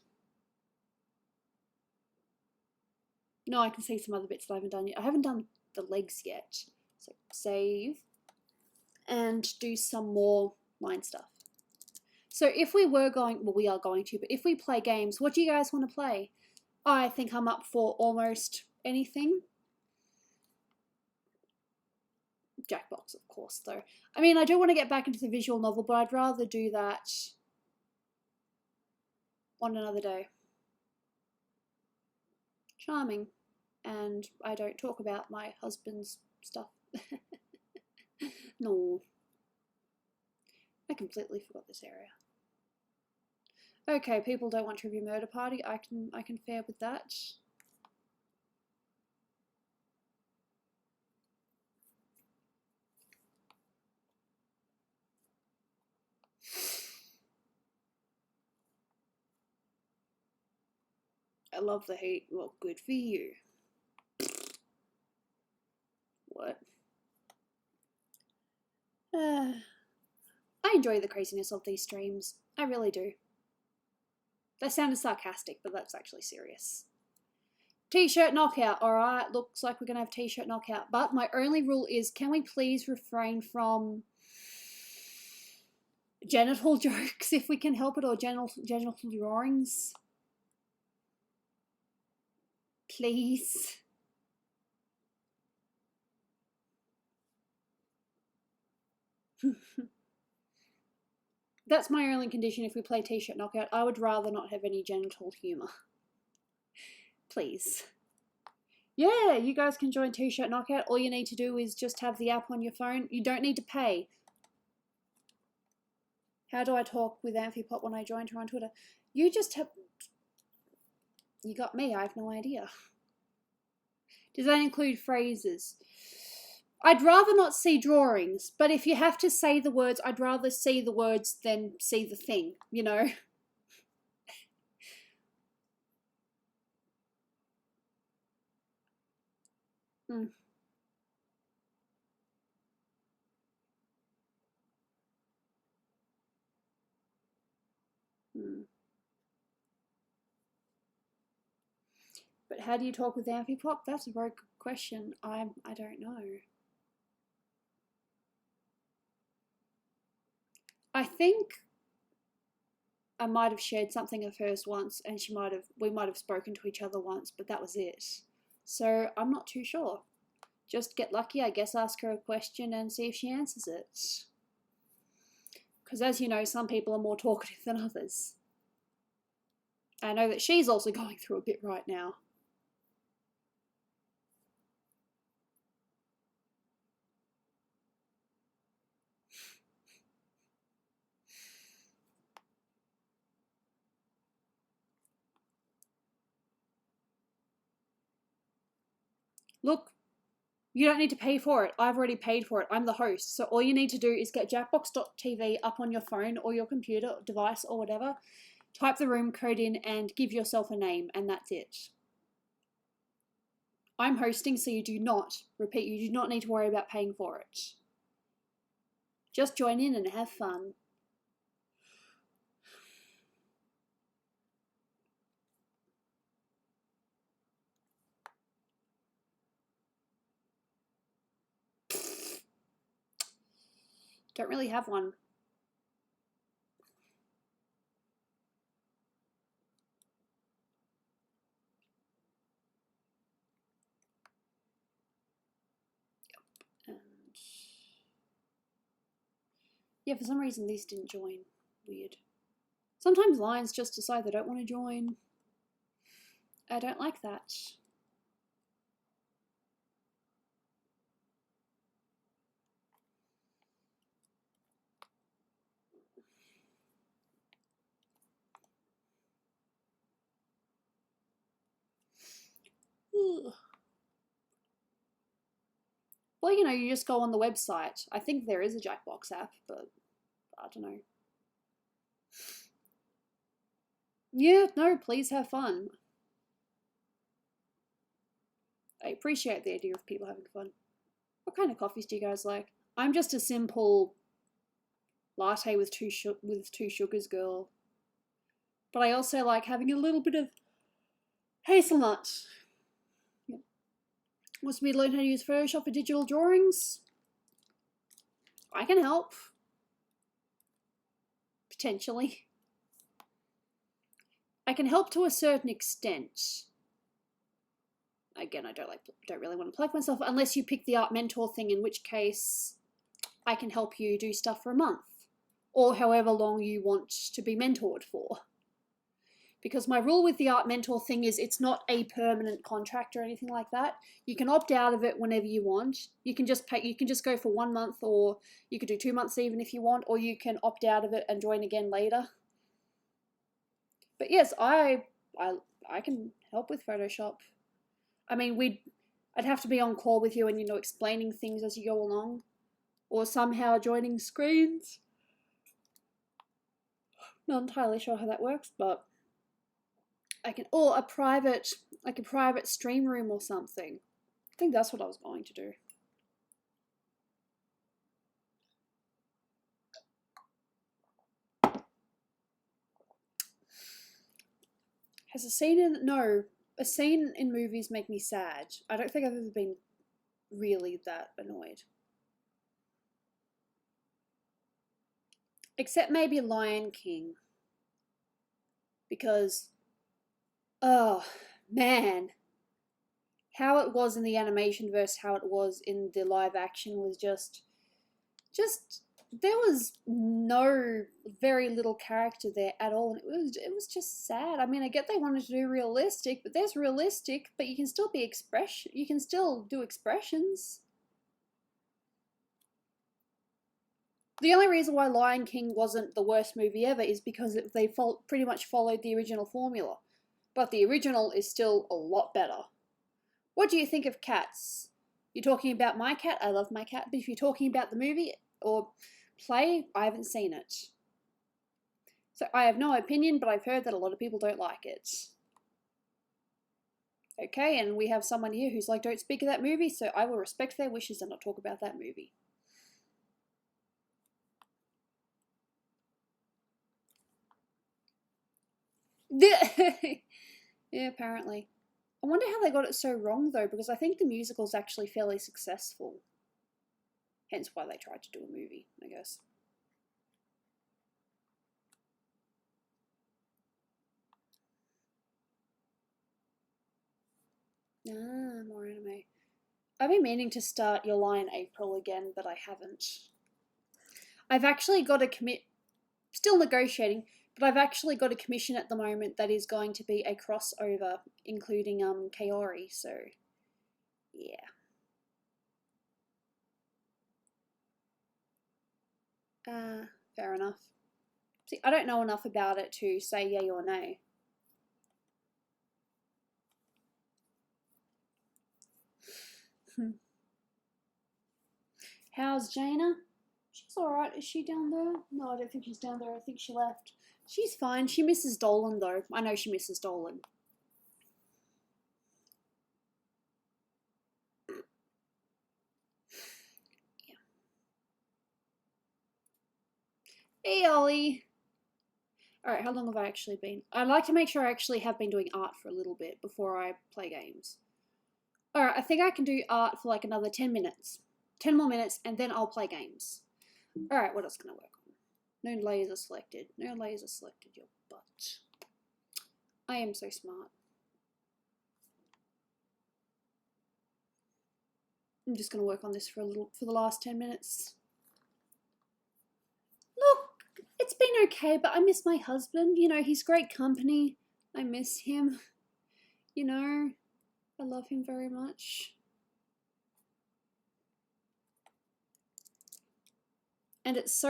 No, I can see some other bits that I haven't done yet. I haven't done the legs yet. So save and do some more line stuff. So if we were going, well, we are going to, but if we play games, what do you guys want to play? I think I'm up for almost anything. Jackbox, of course, though. I mean, I do want to get back into the visual novel, but I'd rather do that on another day. Charming. And I don't talk about my husband's stuff. No. I completely forgot this area. Okay, people don't want Trivia Murder Party. I can fare with that. I love the heat. Well, good for you. What? I enjoy the craziness of these streams. I really do. That sounded sarcastic, but that's actually serious. T-shirt knockout. Alright, looks like we're going to have t-shirt knockout. But my only rule is, can we please refrain from genital jokes if we can help it, or genital drawings? Please. That's my only condition if we play t-shirt knockout. I would rather not have any genital humour. Please. Yeah, you guys can join t-shirt knockout. All you need to do is just have the app on your phone. You don't need to pay. How do I talk with Amphipop when I joined her on Twitter? You just have... You got me, I have no idea. Does that include phrases? I'd rather not see drawings, but if you have to say the words, I'd rather see the words than see the thing, you know? Hmm. But how do you talk with Amphipop? That's a very good question. I don't know. I think I might have shared something of hers once, and we might have spoken to each other once, but that was it. So I'm not too sure. Just get lucky, I guess, ask her a question and see if she answers it. Because as you know, some people are more talkative than others. I know that she's also going through a bit right now. Look, you don't need to pay for it. I've already paid for it. I'm the host. So all you need to do is get Jackbox.tv up on your phone or your computer device or whatever. Type the room code in and give yourself a name, and that's it. I'm hosting, so you do not need to worry about paying for it. Just join in and have fun. Don't really have one. And yeah, for some reason these didn't join. Weird. Sometimes lines just decide they don't want to join. I don't like that. Ugh. Well, you know, you just go on the website. I think there is a Jackbox app, but I don't know. Yeah, no, please have fun. I appreciate the idea of people having fun. What kind of coffees do you guys like? I'm just a simple latte with two sugars girl. But I also like having a little bit of hazelnut. Yep. Wants me to learn how to use Photoshop for digital drawings? I can help. Potentially. I can help to a certain extent. Again, I don't really want to plug myself unless you pick the art mentor thing, in which case I can help you do stuff for a month or however long you want to be mentored for. Because my rule with the art mentor thing is it's not a permanent contract or anything like that. You can opt out of it whenever you want. You can just go for 1 month, or you could do 2 months even if you want, or you can opt out of it and join again later. But yes, I can help with Photoshop. I mean, I'd have to be on call with you and, you know, explaining things as you go along, or somehow joining screens. Not entirely sure how that works, but I can, or a private stream room or something. I think that's what I was going to do. Has a scene in movies make me sad? I don't think I've ever been really that annoyed. Except maybe Lion King. Because, oh man, how it was in the animation versus how it was in the live action was just there was very little character there at all, and it was just sad. I mean, I get they wanted to do realistic, but there's realistic, but you can still do expressions. The only reason why Lion King wasn't the worst movie ever is because they pretty much followed the original formula, but the original is still a lot better. What do you think of Cats? You're talking about my cat? I love my cat, but if you're talking about the movie or play, I haven't seen it. So I have no opinion, but I've heard that a lot of people don't like it. Okay, and we have someone here who's like, don't speak of that movie, so I will respect their wishes and not talk about that movie. Yeah, apparently. I wonder how they got it so wrong, though, because I think the musical's actually fairly successful. Hence why they tried to do a movie, I guess. Ah, more anime. I've been meaning to start Your Lie in April again, but I haven't. I've actually got a still negotiating, but I've actually got a commission at the moment that is going to be a crossover, including Kaori, so yeah. Fair enough. See, I don't know enough about it to say yay or nay. How's Jaina? She's alright. Is she down there? No, I don't think she's down there. I think she left. She's fine. She misses Dolan, though. I know she misses Dolan. Yeah. Hey, Ollie. Alright, how long have I actually been? I'd like to make sure I actually have been doing art for a little bit before I play games. Alright, I think I can do art for like another 10 minutes. 10 more minutes, and then I'll play games. Alright, what else can I work on? No layers are selected. No layers are selected, your butt. I am so smart. I'm just going to work on this for the last 10 minutes. Look, it's been okay, but I miss my husband. You know, he's great company. I miss him. You know, I love him very much. And it's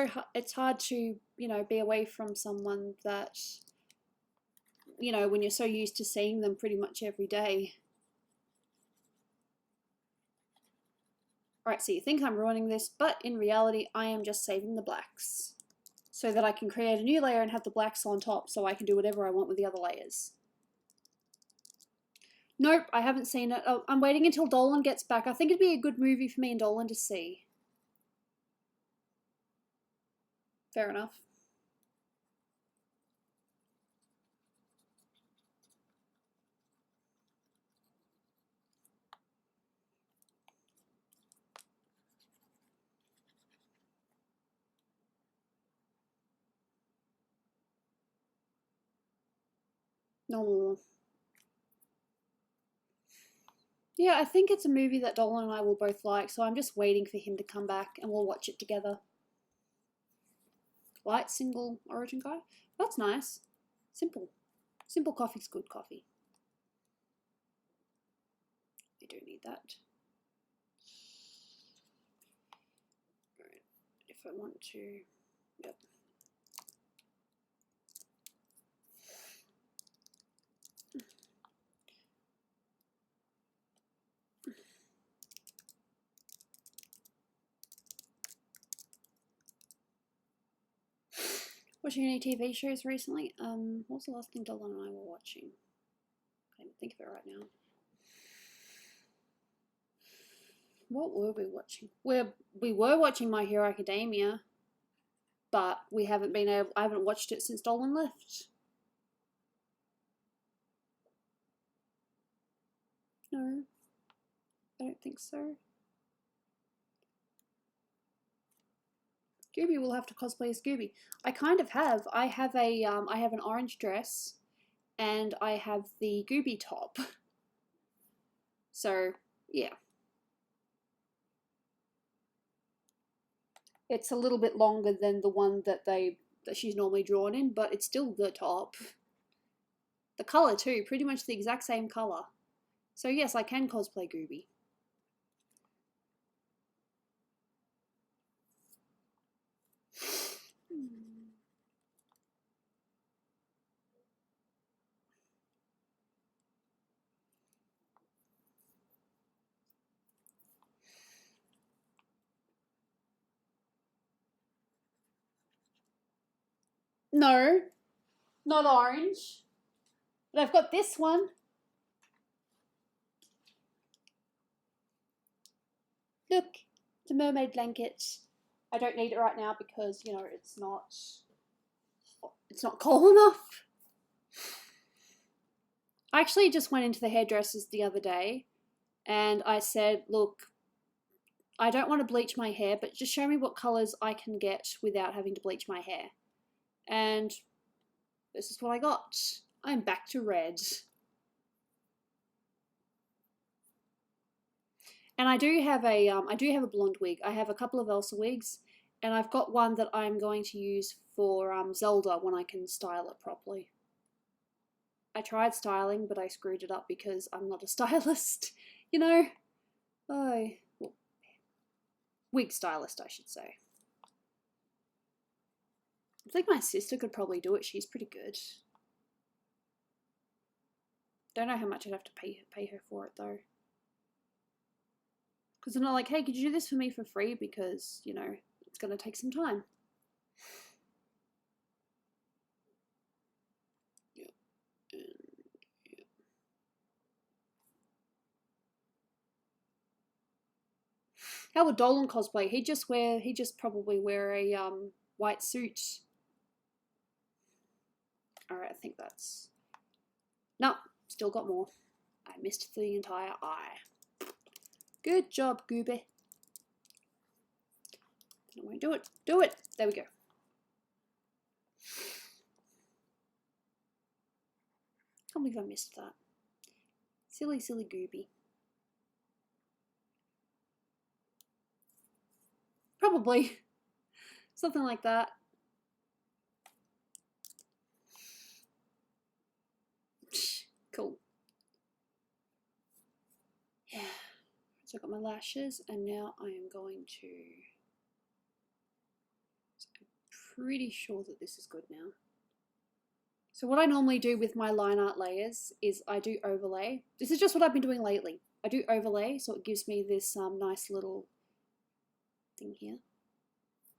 hard to, you know, be away from someone that, you know, when you're so used to seeing them pretty much every day. Alright, so you think I'm ruining this, but in reality, I am just saving the blacks so that I can create a new layer and have the blacks on top so I can do whatever I want with the other layers. Nope, I haven't seen it. Oh, I'm waiting until Dolan gets back. I think it'd be a good movie for me and Dolan to see. Fair enough. No. Yeah, I think it's a movie that Dolan and I will both like, so I'm just waiting for him to come back and we'll watch it together. Light single origin guy? That's nice. Simple. Simple coffee's good coffee. I do need that. Alright, if I want to, yep. Watching any TV shows recently? What was the last thing Dolan and I were watching? I can't think of it right now. What were we watching? We were watching My Hero Academia, but I haven't watched it since Dolan left. No, I don't think so. Gooby will have to cosplay as Gooby. I kind of have. I have an orange dress, and I have the Gooby top. So yeah, it's a little bit longer than the one that she's normally drawn in, but it's still the top. The color too, pretty much the exact same color. So yes, I can cosplay Gooby. No, not orange. But I've got this one. Look, it's a mermaid blanket. I don't need it right now because, you know, it's not cold enough. I actually just went into the hairdressers the other day and I said, look, I don't want to bleach my hair, but just show me what colors I can get without having to bleach my hair. And this is what I got. I'm back to red. And I do have a blonde wig. I have a couple of Elsa wigs, and I've got one that I'm going to use for Zelda when I can style it properly. I tried styling, but I screwed it up because I'm not a stylist, you know? Oh, well, wig stylist, I should say. I think my sister could probably do it. She's pretty good. Don't know how much I'd have to pay her for it though. Because they're not like, hey, could you do this for me for free? Because, you know, it's going to take some time. Yep. And, yep. How would Dolan cosplay? He'd just probably wear a white suit. Alright, I think that's... No, still got more. I missed the entire eye. Good job, Gooby. I won't do it. Do it! There we go. Can't believe I missed that. Silly, silly Gooby. Probably. Something like that. Cool. Yeah. So I got my lashes, and now I am going to... So I'm pretty sure that this is good now. So what I normally do with my line art layers is I do overlay. This is just what I've been doing lately. I do overlay, so it gives me this nice little thing here.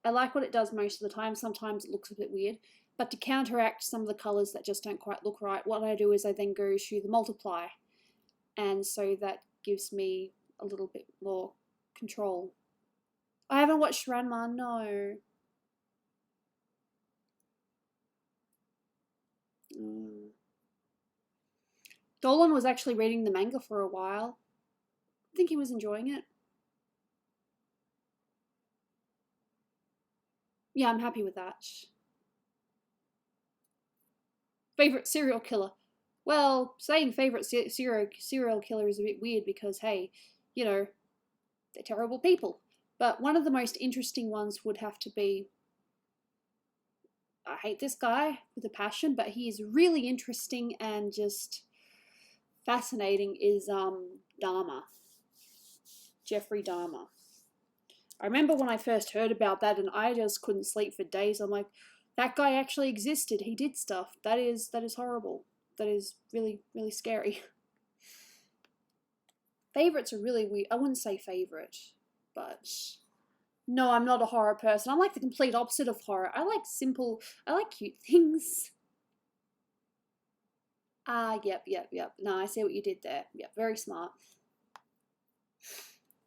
I like what it does most of the time. Sometimes it looks a bit weird. But to counteract some of the colours that just don't quite look right, what I do is I then go to the multiply. And so that gives me a little bit more control. I haven't watched Ranma, no. Dolan was actually reading the manga for a while. I think he was enjoying it. Yeah, I'm happy with that. Favorite serial killer? Well, saying favorite serial killer is a bit weird because, hey, you know, they're terrible people. But one of the most interesting ones would have to be, I hate this guy with a passion, but he is really interesting and just fascinating, is Dahmer. Jeffrey Dahmer. I remember when I first heard about that and I just couldn't sleep for days. I'm like, that guy actually existed. He did stuff. That is horrible. That is really, really scary. Favorites are really weird. I wouldn't say favorite, but no, I'm not a horror person. I'm like the complete opposite of horror. I like simple, I like cute things. Yep. No, I see what you did there. Yep, very smart.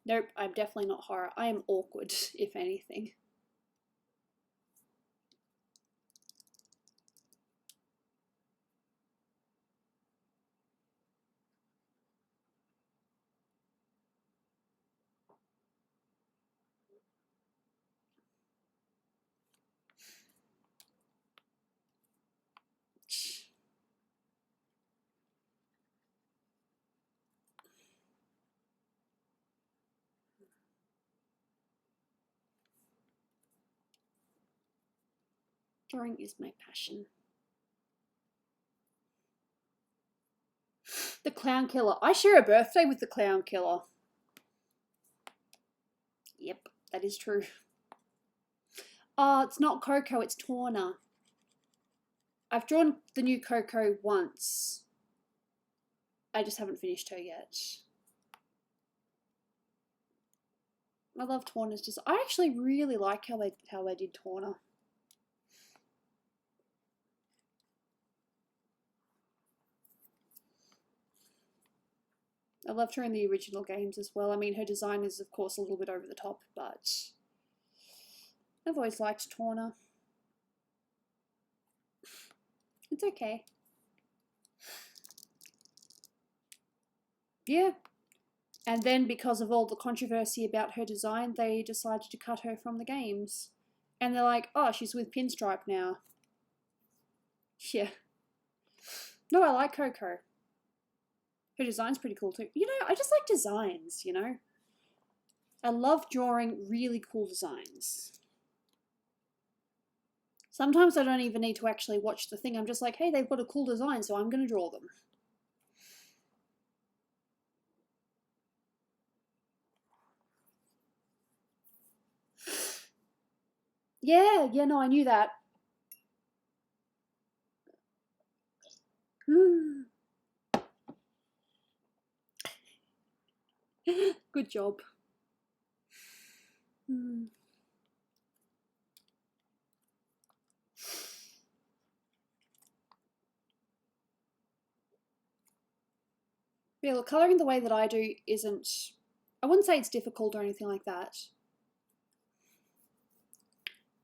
Nope, I'm definitely not horror. I am awkward, if anything. Drawing is my passion. The Clown Killer. I share a birthday with the Clown Killer. Yep, that is true. Oh, it's not Coco, it's Torna. I've drawn the new Coco once. I just haven't finished her yet. I love Torna's just. I actually really like how they did Torna. I loved her in the original games as well. I mean, her design is, of course, a little bit over the top, but I've always liked Torna. It's okay. Yeah. And then, because of all the controversy about her design, they decided to cut her from the games. And they're like, oh, she's with Pinstripe now. Yeah. No, I like Coco. Her design's pretty cool too. You know, I just like designs, you know? I love drawing really cool designs. Sometimes I don't even need to actually watch the thing. I'm just like, hey, they've got a cool design, so I'm going to draw them. Yeah, no, I knew that. Good job. Yeah, look, colouring the way that I do isn't... I wouldn't say it's difficult or anything like that.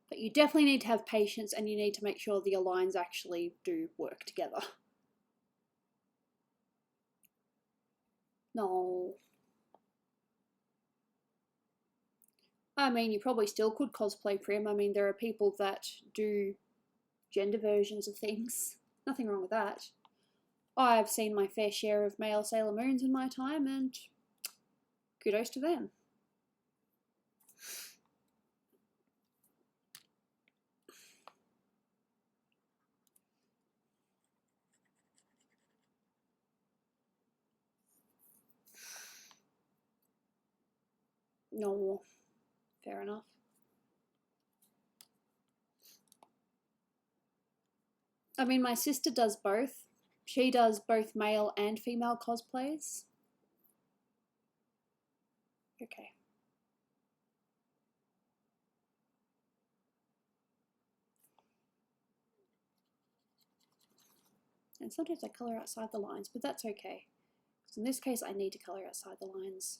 But you definitely need to have patience and you need to make sure the lines actually do work together. No. I mean, you probably still could cosplay Prim. I mean, there are people that do gender versions of things. Nothing wrong with that. I've seen my fair share of male Sailor Moons in my time, and kudos to them. No, fair enough. I mean, my sister does both. She does both male and female cosplays. Okay. And sometimes I colour outside the lines, but that's okay. So in this case, I need to colour outside the lines.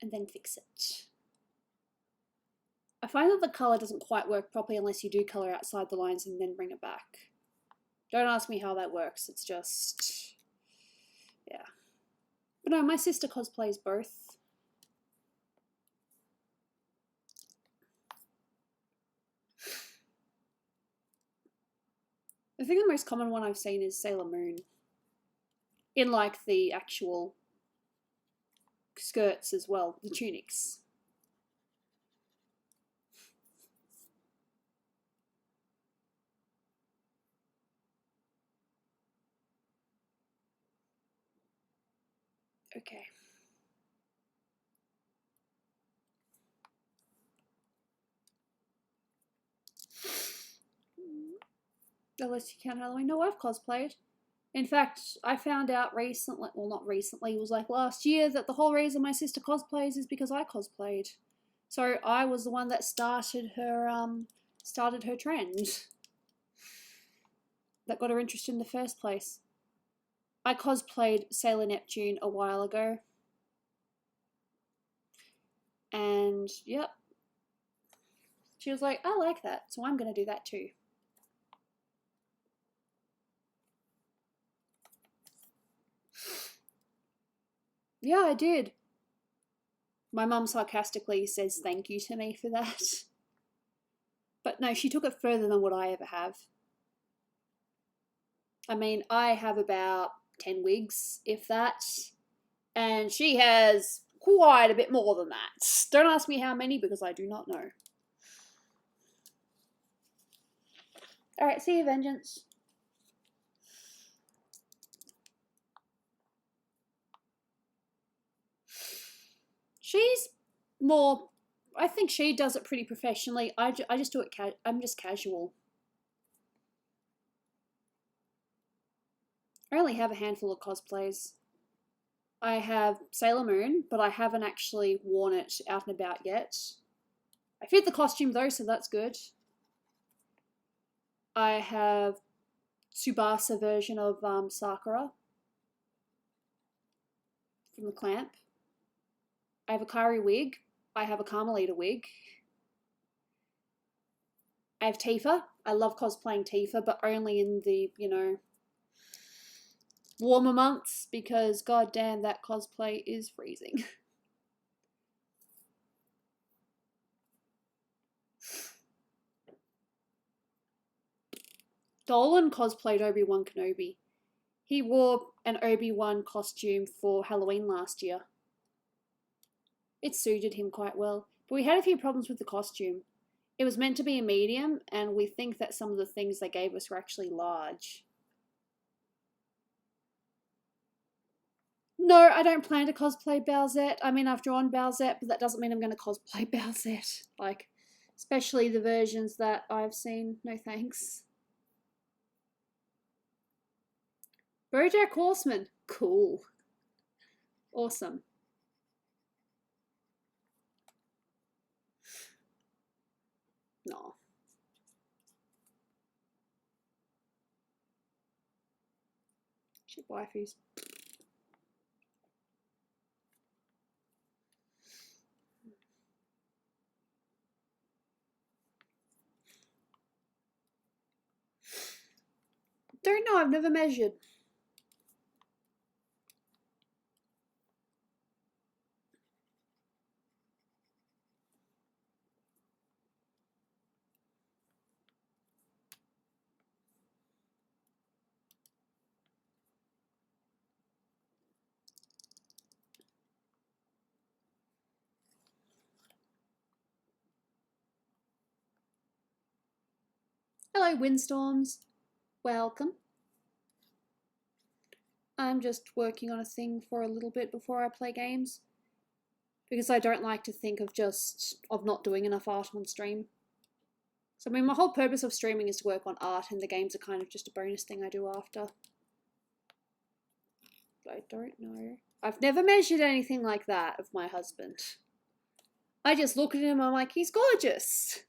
And then fix it. I find that the colour doesn't quite work properly unless you do colour outside the lines and then bring it back. Don't ask me how that works, it's just, yeah. But no, my sister cosplays both. I think the most common one I've seen is Sailor Moon. In like the actual skirts as well, the tunics. Okay. Unless you count Halloween. No, I've cosplayed. In fact, I found out recently, well, not recently, it was like last year, that the whole reason my sister cosplays is because I cosplayed. So I was the one that started her trend. That got her interested in the first place. I cosplayed Sailor Neptune a while ago. And, yep. She was like, I like that, so I'm going to do that too. Yeah, I did. My mum sarcastically says thank you to me for that. But no, she took it further than what I ever have. I mean, I have about 10 wigs, if that. And she has quite a bit more than that. Don't ask me how many because I do not know. Alright, see you, Vengeance. She's more, I think she does it pretty professionally. I just do it, I'm just casual. I only have a handful of cosplays. I have Sailor Moon, but I haven't actually worn it out and about yet. I fit the costume though, so that's good. I have Tsubasa version of Sakura from the Clamp. I have a Kari wig. I have a Carmelita wig. I have Tifa. I love cosplaying Tifa, but only in the, you know, warmer months because goddamn that cosplay is freezing. Dolan cosplayed Obi-Wan Kenobi. He wore an Obi-Wan costume for Halloween last year. It suited him quite well, but we had a few problems with the costume. It was meant to be a medium, and we think that some of the things they gave us were actually large. No, I don't plan to cosplay Bowsette. I mean, I've drawn Bowsette, but that doesn't mean I'm going to cosplay Bowsette. Like, especially the versions that I've seen. No thanks. BoJack Horseman. Cool. Awesome. No. Shit waifus. Don't know, I've never measured. Hello, Windstorms. Welcome. I'm just working on a thing for a little bit before I play games. Because I don't like to think of not doing enough art on stream. So I mean, my whole purpose of streaming is to work on art, and the games are kind of just a bonus thing I do after. I don't know. I've never measured anything like that of my husband. I just look at him, I'm like, he's gorgeous.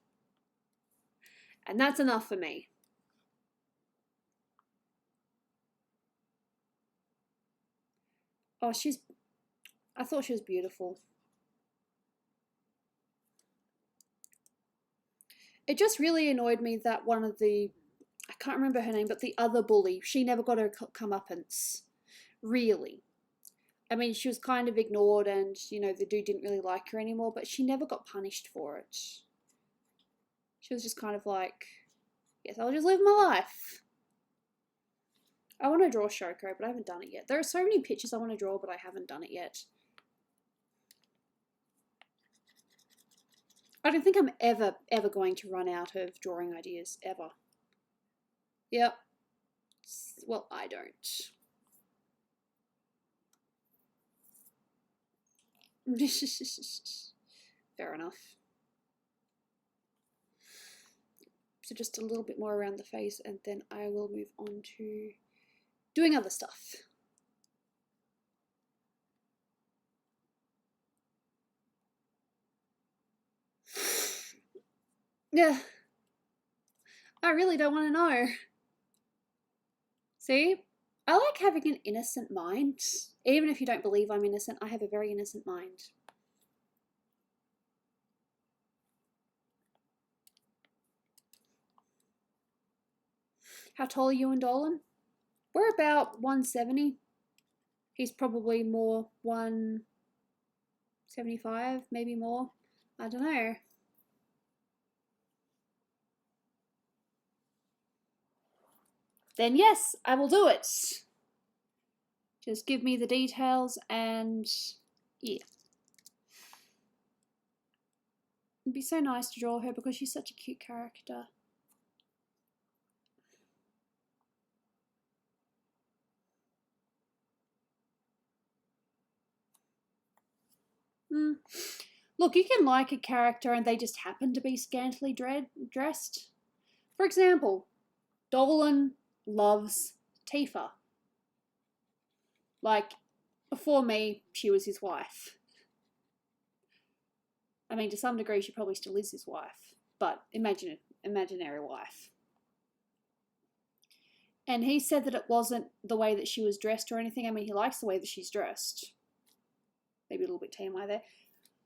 And that's enough for me. Oh, I thought she was beautiful. it just really annoyed me that one of the, I can't remember her name, but the other bully, she never got her comeuppance. Really. I mean, she was kind of ignored and, you know, the dude didn't really like her anymore, but she never got punished for it. She was just kind of like, yes, I'll just live my life. I want to draw Shoko, but I haven't done it yet. There are so many pictures I want to draw, but I haven't done it yet. I don't think I'm ever going to run out of drawing ideas, ever. Yep. Well, I don't. Fair enough. So just a little bit more around the face, and then I will move on to doing other stuff. Yeah. I really don't want to know. See? I like having an innocent mind. Even if you don't believe I'm innocent, I have a very innocent mind. How tall are you and Dolan? We're about 170. He's probably more 175, maybe more. I don't know. Then yes, I will do it. Just give me the details and yeah. It'd be so nice to draw her because she's such a cute character. Look, you can like a character and they just happen to be scantily dressed. For example, Dolan loves Tifa. Like, before me, she was his wife. I mean, to some degree, she probably still is his wife, but imaginary wife. And he said that it wasn't the way that she was dressed or anything. I mean, he likes the way that she's dressed. Maybe a little bit TMI there.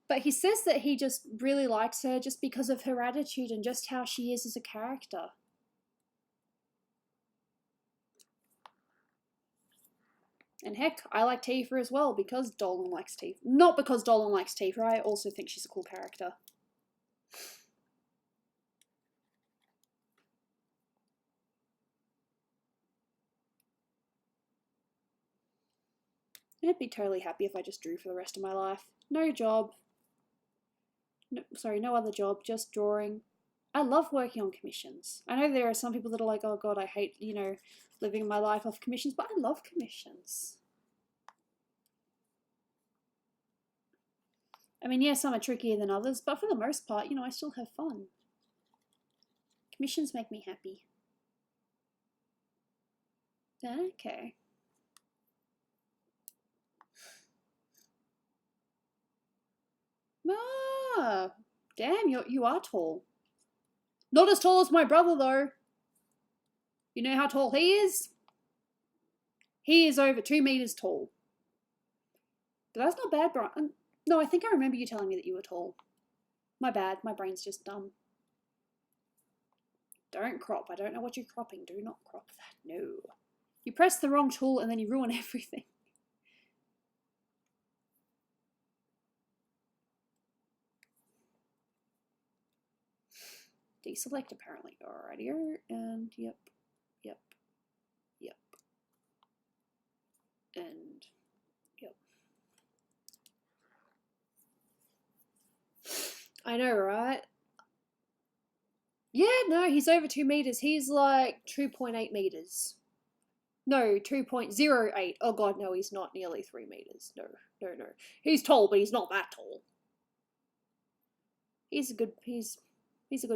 But he says that he just really likes her just because of her attitude and just how she is as a character. And heck, I like Tifa as well because Dolan likes Tifa. Not because Dolan likes Tifa, I also think she's a cool character. I'd be totally happy if I just drew for the rest of my life. No job. No other job, just drawing. I love working on commissions. I know there are some people that are like, oh god, I hate, you know, living my life off commissions, but I love commissions. I mean, yes, some are trickier than others, but for the most part, you know, I still have fun. Commissions make me happy. Okay. Ah, damn, you are tall. Not as tall as my brother, though. You know how tall he is? He is over 2 meters tall. But that's not bad, Brian. No, I think I remember you telling me that you were tall. My bad, my brain's just dumb. Don't crop. I don't know what you're cropping. Do not crop that. No. You press the wrong tool and then you ruin everything. Deselect apparently. Alrighty, and yep. And yep. I know, right? Yeah, no, he's over 2 meters. He's like 2.8 meters. No, 2.08. Oh god, no, he's not nearly 3 meters. No. He's tall, but he's not that tall. He's a good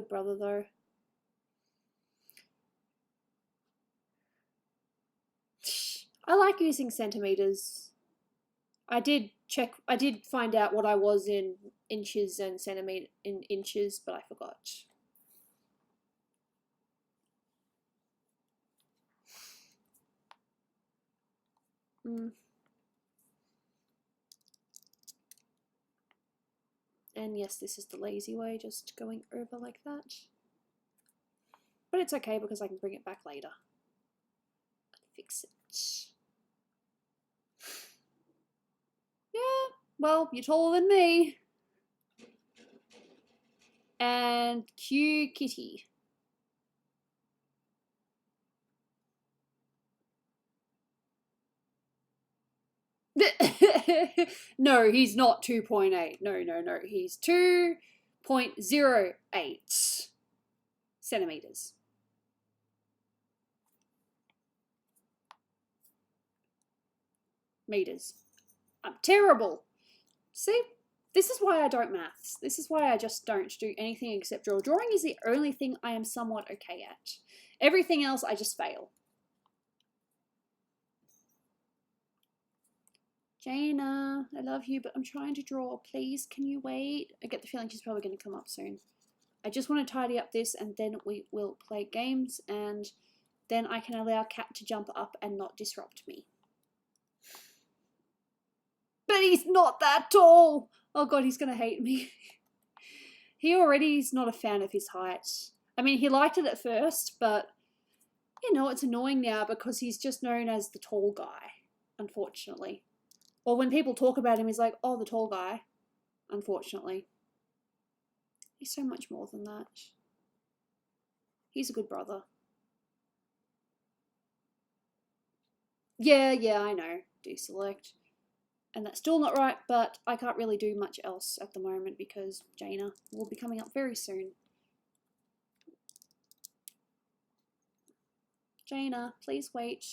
brother though. I like using centimeters. I did find out what I was in inches and inches, but I forgot. And yes, this is the lazy way, just going over like that. But it's okay because I can bring it back later. Fix it. Yeah, well, you're taller than me. And cute kitty. No, he's not 2.8. No. He's 2.08 centimeters. Meters. I'm terrible. See? This is why I don't maths. This is why I just don't do anything except draw. Drawing is the only thing I am somewhat okay at. Everything else I just fail. Jaina, I love you, but I'm trying to draw. Please, can you wait? I get the feeling she's probably going to come up soon. I just want to tidy up this and then we will play games and then I can allow Cat to jump up and not disrupt me. But he's not that tall! Oh god, he's going to hate me. He already is not a fan of his height. I mean, he liked it at first, but you know, it's annoying now because he's just known as the tall guy, unfortunately. Or when people talk about him, he's like, oh, the tall guy, unfortunately. He's so much more than that. He's a good brother. Yeah, I know. Deselect. And that's still not right, but I can't really do much else at the moment because Jaina will be coming up very soon. Jaina, please wait.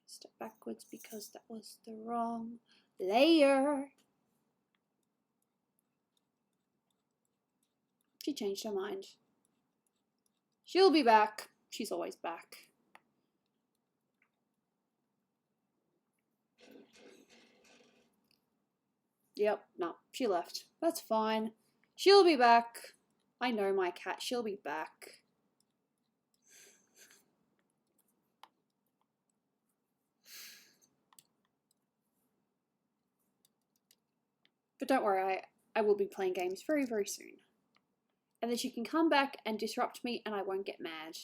Step backwards because that was the wrong layer. She changed her mind. She'll be back. She's always back. Yep, no, she left. That's fine. She'll be back. I know my cat. She'll be back. But don't worry, I will be playing games very, very soon. And then she can come back and disrupt me and I won't get mad.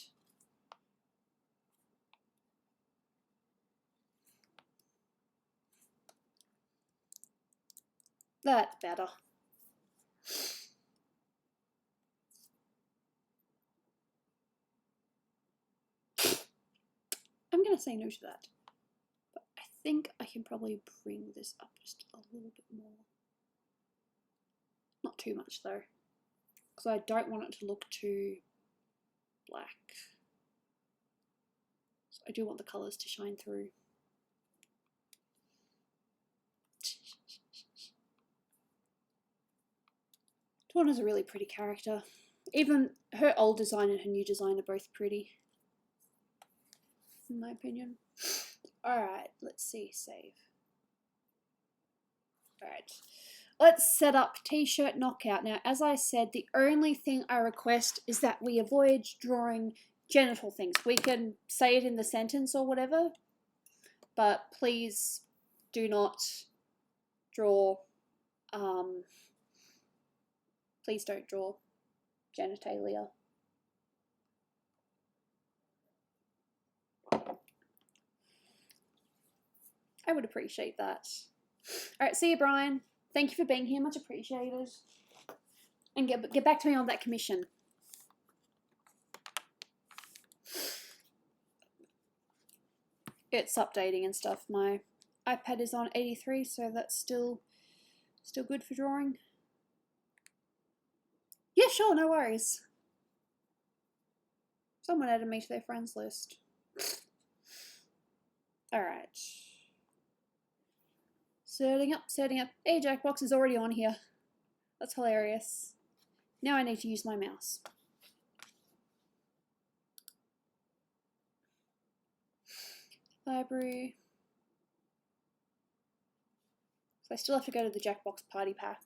That's better. I'm going to say no to that. But I think I can probably bring this up just a little bit more. Not too much though. Because I don't want it to look too black. So I do want the colours to shine through. Tawna's a really pretty character. Even her old design and her new design are both pretty, in my opinion. Alright, let's see, save. Alright, let's set up t-shirt knockout. Now, as I said, the only thing I request is that we avoid drawing genital things. We can say it in the sentence or whatever, but please do not draw, please don't draw genitalia. I would appreciate that. Alright, see you, Brian. Thank you for being here, much appreciated. And get back to me on that commission. It's updating and stuff. My iPad is on 83, so that's still good for drawing. Yeah, sure, no worries. Someone added me to their friends list. Alright. Setting up. Hey, Jackbox is already on here. That's hilarious. Now I need to use my mouse. Library. So I still have to go to the Jackbox party pack.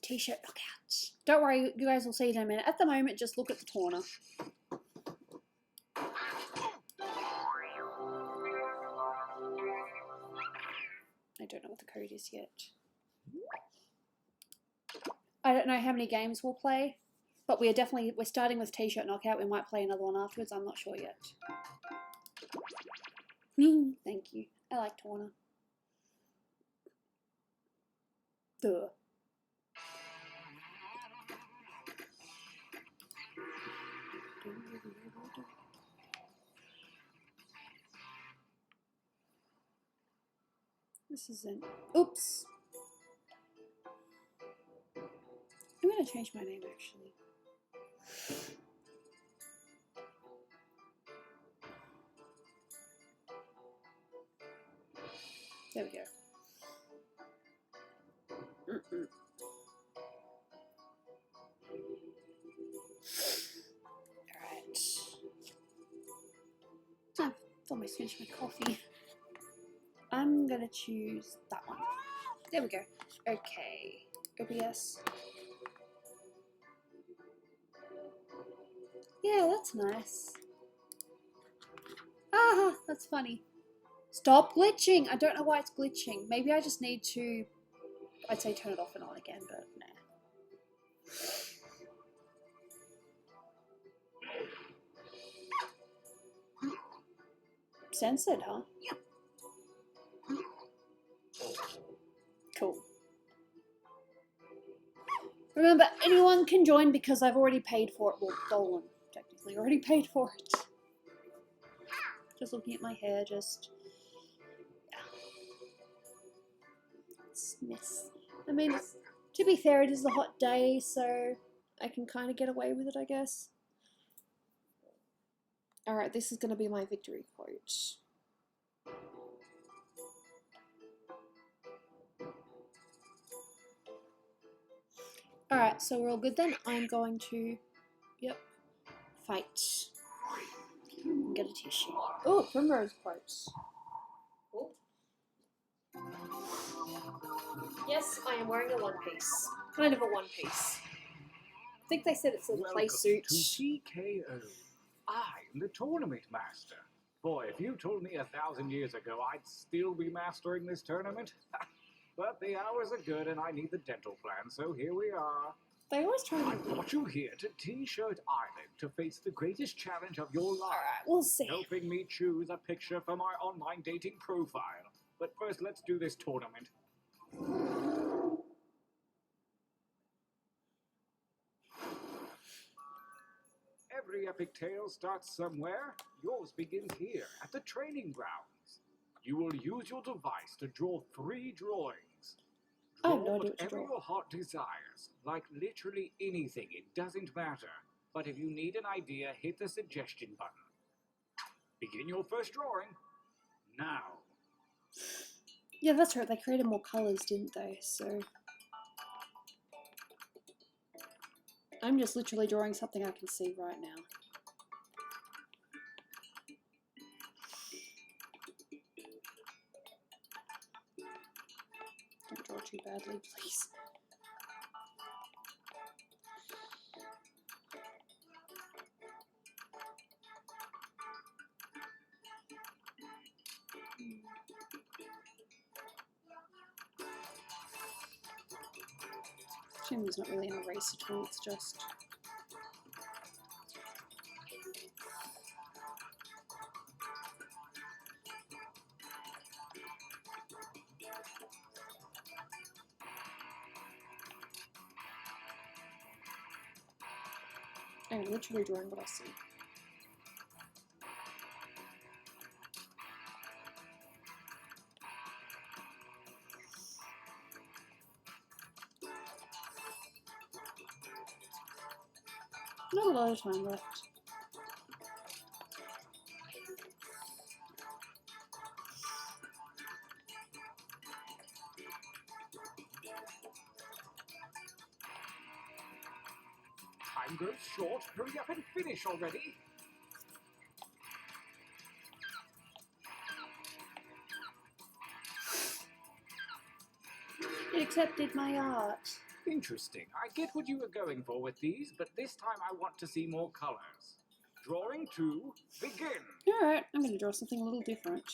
T-shirt knockouts. Don't worry, you guys will see it in a minute. At the moment, just look at the Tawna. I don't know what the code is yet. I don't know how many games we'll play, But we're starting with T-shirt knockout. We might play another one afterwards. I'm not sure yet. Thank you. I like Torna. Duh. This isn't. Oops. I'm gonna change my name actually. There we go. Alright. I've almost finished my coffee. I'm gonna choose that one. There we go. Okay. OBS. Yeah, that's nice. Ah, that's funny. Stop glitching! I don't know why it's glitching. Maybe I just need to... I'd say turn it off and on again, but nah. Censored, huh? Cool. Remember, anyone can join because I've already paid for it. Well, Dolan technically already paid for it. Just looking at my hair, just... yeah. It's messy. I mean, to be fair, it is a hot day, so I can kind of get away with it, I guess. Alright, this is going to be my victory quote. Alright, so we're all good then. I'm going to, yep, fight. And get a tissue. Oh, Primrose quotes. Oh. Yes, I am wearing a one piece. Kind of a one piece. I think they said it's a play suit. To TKO. I'm the tournament master. Boy, if you told me 1,000 years ago I'd still be mastering this tournament. But the hours are good and I need the dental plan, so here we are. They always try to... I brought you here to T-Shirt Island to face the greatest challenge of your life. Alright, we'll see. Helping me choose a picture for my online dating profile. But first, let's do this tournament. Every epic tale starts somewhere. Yours begins here, at the training grounds. You will use your device to draw 3 drawings. I have no Draw idea what to whatever draw. your heart desires, like literally anything, it doesn't matter. But if you need an idea, hit the suggestion button. Begin your first drawing now. Yeah, that's right, they created more colours, didn't they? So... I'm just literally drawing something I can see right now. Don't draw too badly, please. Shame there's not really an eraser tool, it's just... I'm literally drawing what I see. Not a lot of time left. Time goes short. Hurry up and finish already. It accepted my art. Interesting. I get what you were going for with these, but this time I want to see more colors. Drawing 2, begin. Alright, I'm going to draw something a little different.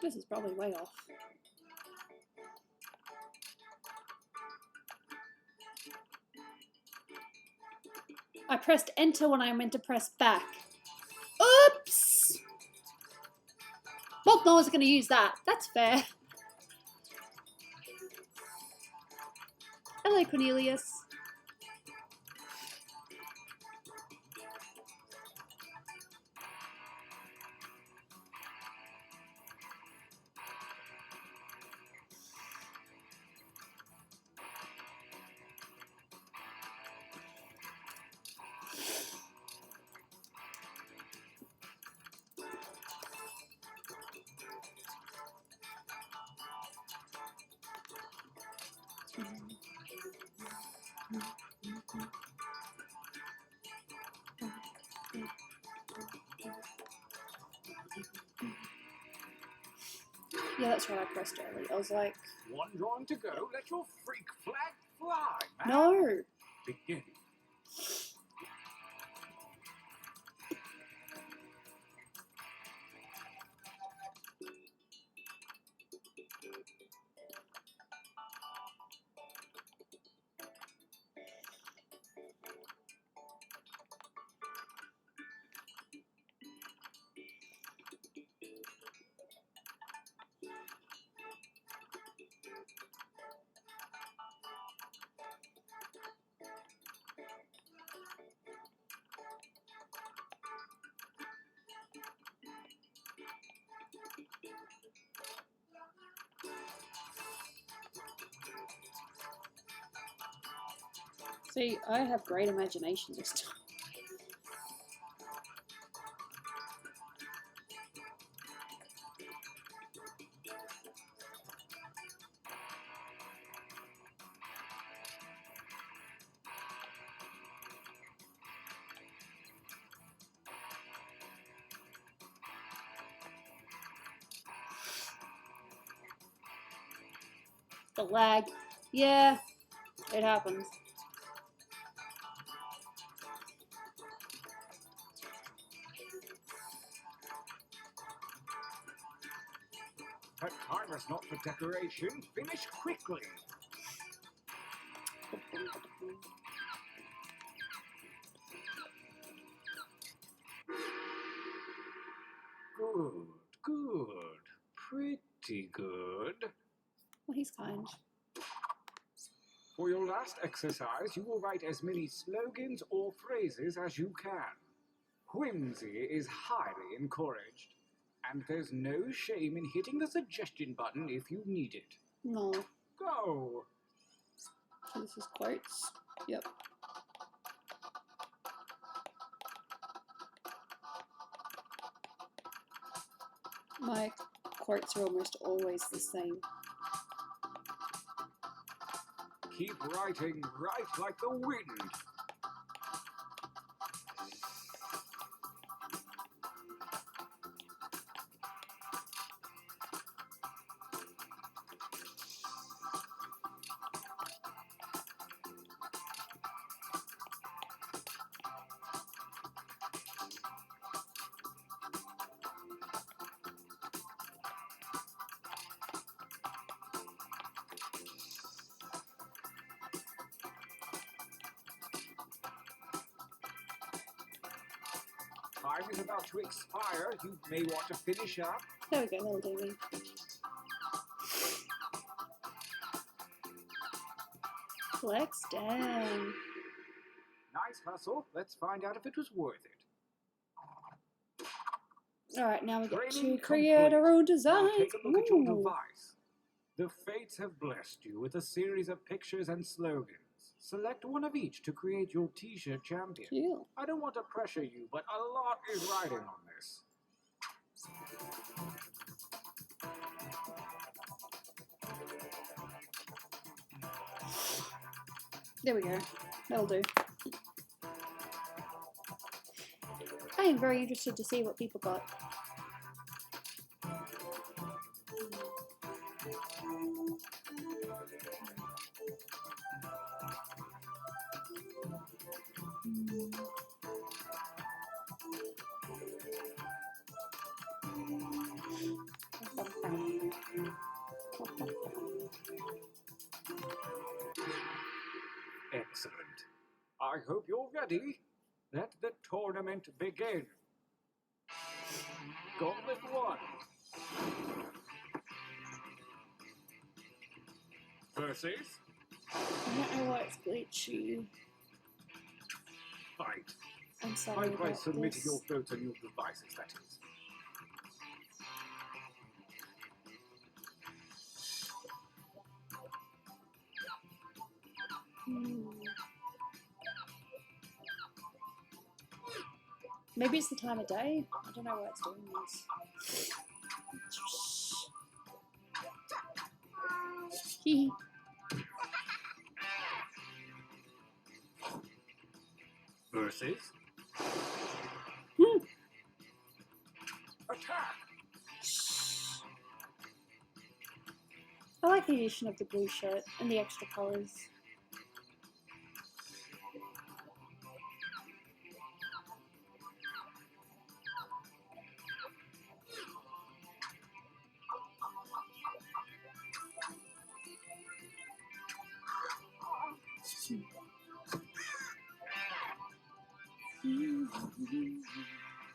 This is probably way off. I pressed enter when I meant to press back. Oops! Well, no one's going to use that. That's fair. Hello, Cornelius. Yeah, that's right, I pressed early. I was like... One drawing to go. Let your freak flag fly, man. No! Begin. See, I have great imagination this time. The lag. Yeah, it happens. That timer's not for decoration. Finish quickly. Good, good. Pretty good. Well, he's kind. For your last exercise, you will write as many slogans or phrases as you can. Whimsy is highly encouraged, and there's no shame in hitting the suggestion button if you need it. No. Go! So this is quotes. Yep. My quotes are almost always the same. Keep writing, write like the wind. Time is about to expire. You may want to finish up. There we go, that'll do me. Flex down. Nice hustle. Let's find out if it was worth it. Alright, now we get Training to create our own Now designs. take a look at your Ooh. device. The fates have blessed you with a series of pictures and slogans. Select one of each to create your t-shirt champion. Yeah. I don't want to pressure you, but a lot is riding on this. There we go. That'll do. I am very interested to see what people got. I hope you're ready. Let the tournament begin. Gauntlet 1. Versus I don't know why it's glitchy. fight. I'm sorry Fight by about submitting this. your votes on your devices, that is. Maybe it's the time of day. I don't know why it's doing this. Hee. Versus attack. I like the addition of the blue shirt and the extra colours.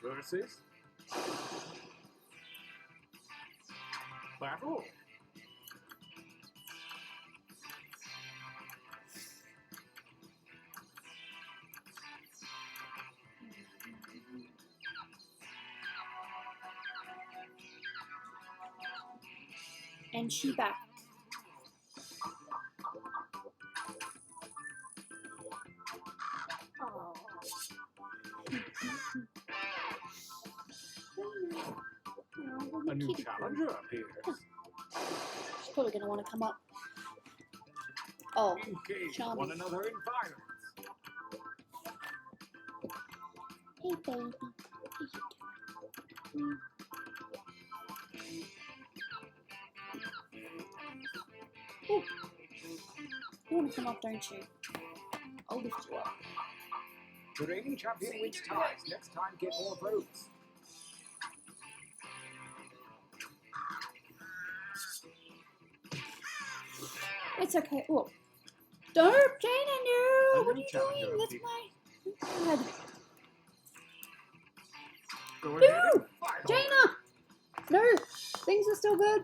Versus battle. And she back. Oh. A new challenger appears. She's probably going to want to come up. Oh, Engage charming. one another in violence. Hey, baby. Ooh. You want to come up, don't you? I'll lift you up. The reigning champion wins ties. Next time, get more votes. It's okay. Oh. Don't, Jaina, no! What are you challenger doing? That's my dad. Go ahead No! and fight. Jaina! No! Things are still good.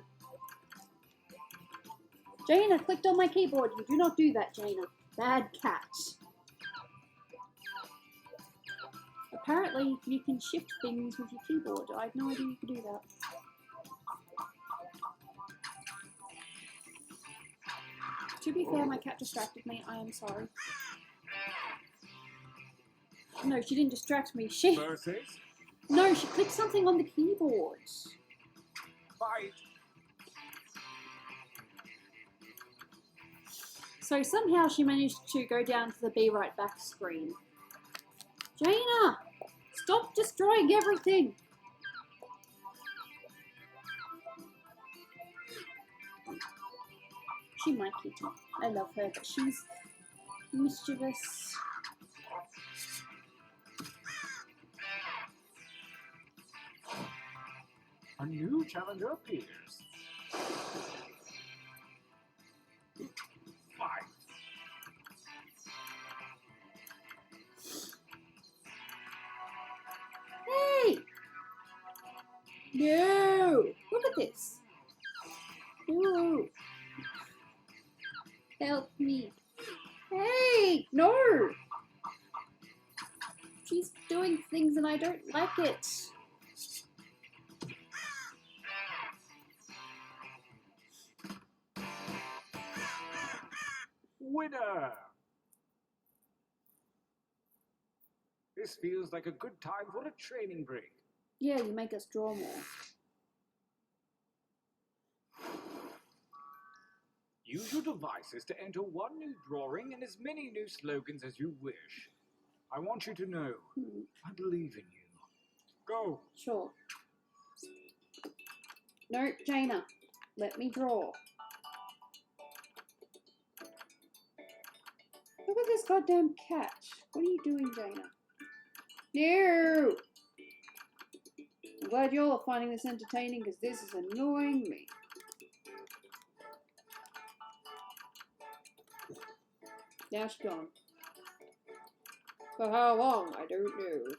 Jaina clicked on my keyboard. You do not do that, Jaina. Bad cat. Apparently, you can shift things with your keyboard. I had no idea you could do that. To be fair, my cat distracted me. I am sorry. No, she didn't distract me. Versus No, she clicked something on the keyboard. fight. So somehow she managed to go down to the be right back screen. Jaina! Stop destroying everything! She my kitty. I love her, but she's mischievous. A new challenger appears. Fight. Hey! No! Look at this. No! Help me. Hey! No! She's doing things and I don't like it. Winner! This feels like a good time for a training break. Yeah, you make us draw more. Use your devices to enter one new drawing and as many new slogans as you wish. I want you to know, I believe in you. Go! Sure. No, Jaina. Let me draw. Look at this goddamn cat. What are you doing, Jaina? No! I'm glad you're finding this entertaining because this is annoying me. Now she's gone. For how long, I don't know.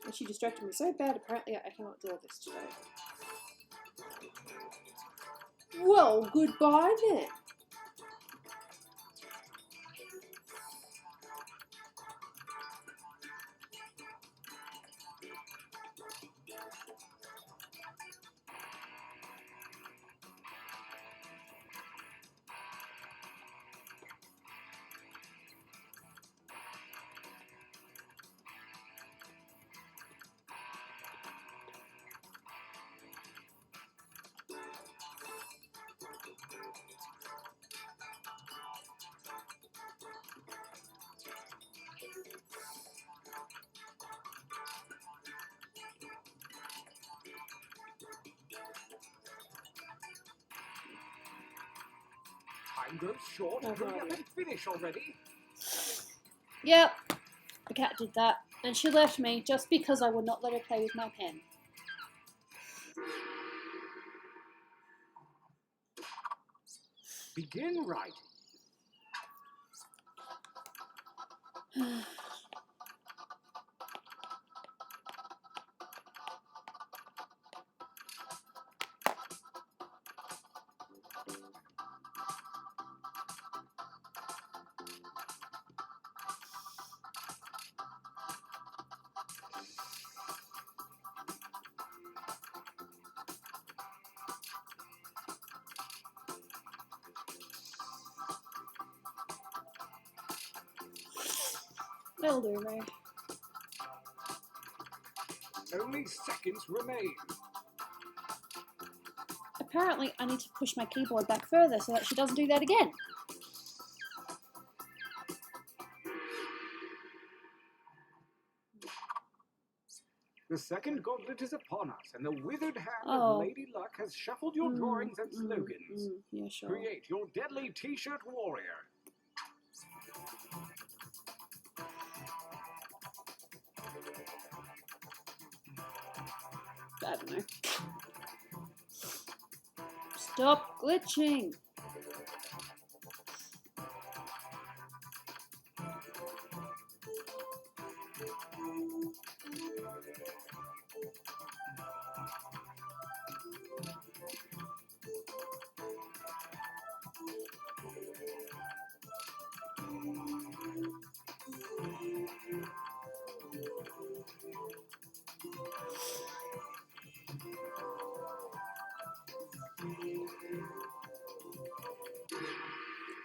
And she distracted me so bad, apparently I cannot draw this today. Well, goodbye then. Time goes short. Oh, Hurry up right. and finish already. Yep, the cat did that. And she left me just because I would not let her play with my pen. Begin writing. That'll do me. Only seconds remain. Apparently, I need to push my keyboard back further so that she doesn't do that again. The second gauntlet is upon us, and the withered hand Oh. of Lady Luck has shuffled your drawings and slogans. Yeah, sure. Create your deadly t-shirt warrior. I don't know. Stop glitching.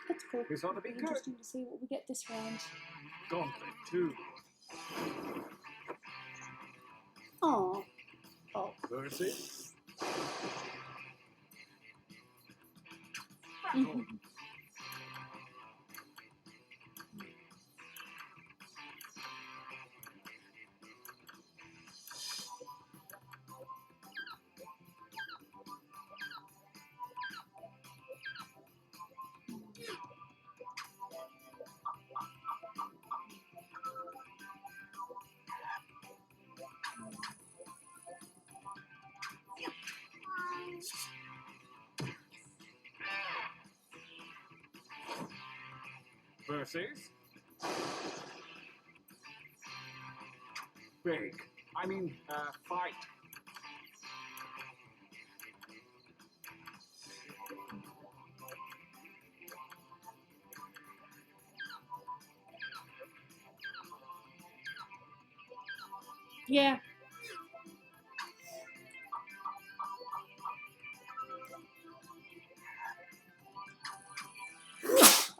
That's cool. This ought to be It'll good. interesting to see what we get this round. Gauntlet 2. Oh. Oh. Versus. Mhm. Battle. Versus. Big. Fight. Yeah.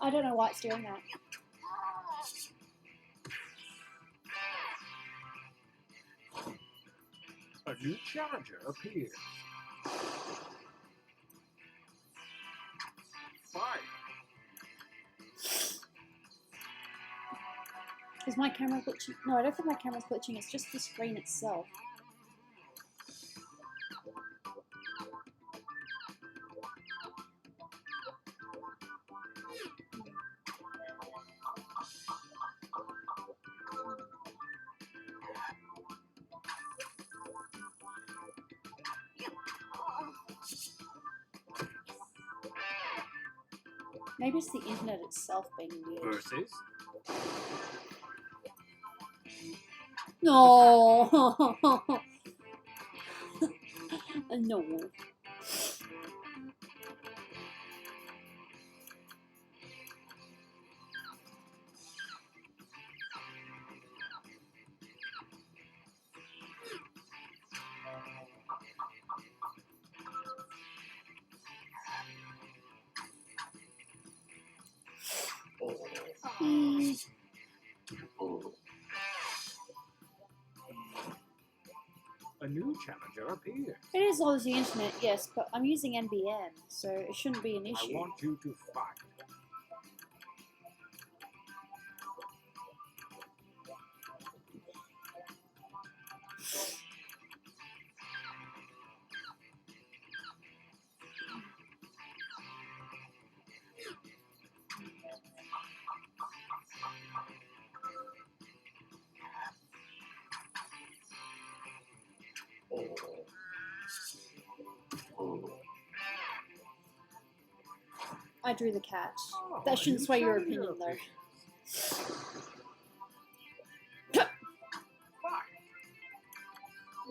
I don't know why it's doing that. A new challenger appears. Fight. Is my camera glitching? No, I don't think my camera's glitching. It's just the screen itself. Maybe it's the internet itself being weird. Versus No. No. a new challenger appears. It is all the internet, yes, but I'm using NBN, so it shouldn't be an I issue. want you to fight. I drew the cat. Oh, That shouldn't a new sway your challenger opinion, though. appears.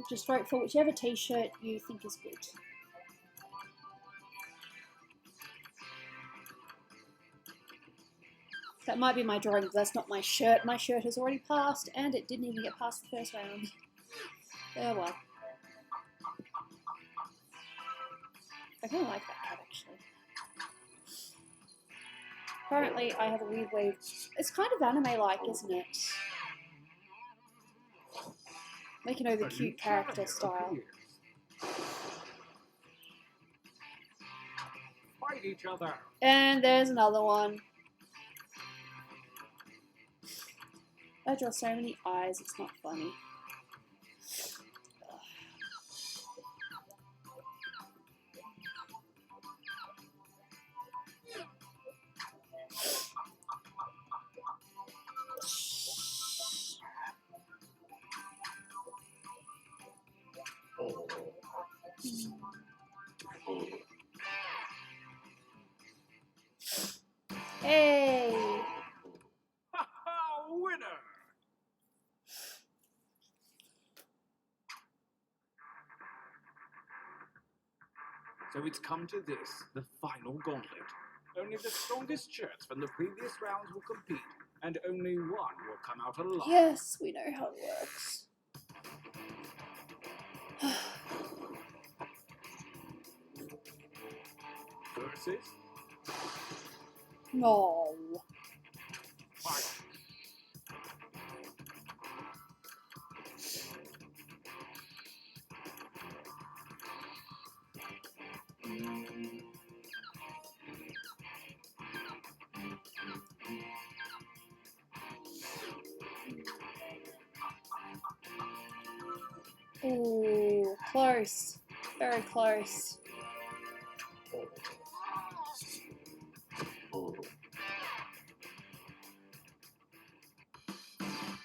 Just vote for whichever t-shirt you think is good. That might be my drawing, but that's not my shirt. My shirt has already passed, and it didn't even get past the first round. Oh well. I kind of like that cat, actually. Apparently, I have a weird way. It's kind of anime-like, isn't it? Making over A cute new character challenger style. appears. Fight each other. And there's another one. I draw so many eyes, it's not funny. Hey! Ha ha! Winner! So it's come to this, the final gauntlet. Only the strongest shirts from the previous rounds will compete, and only one will come out alive. Yes, we know how it works. Versus No. fight. Ooh, close. Very close.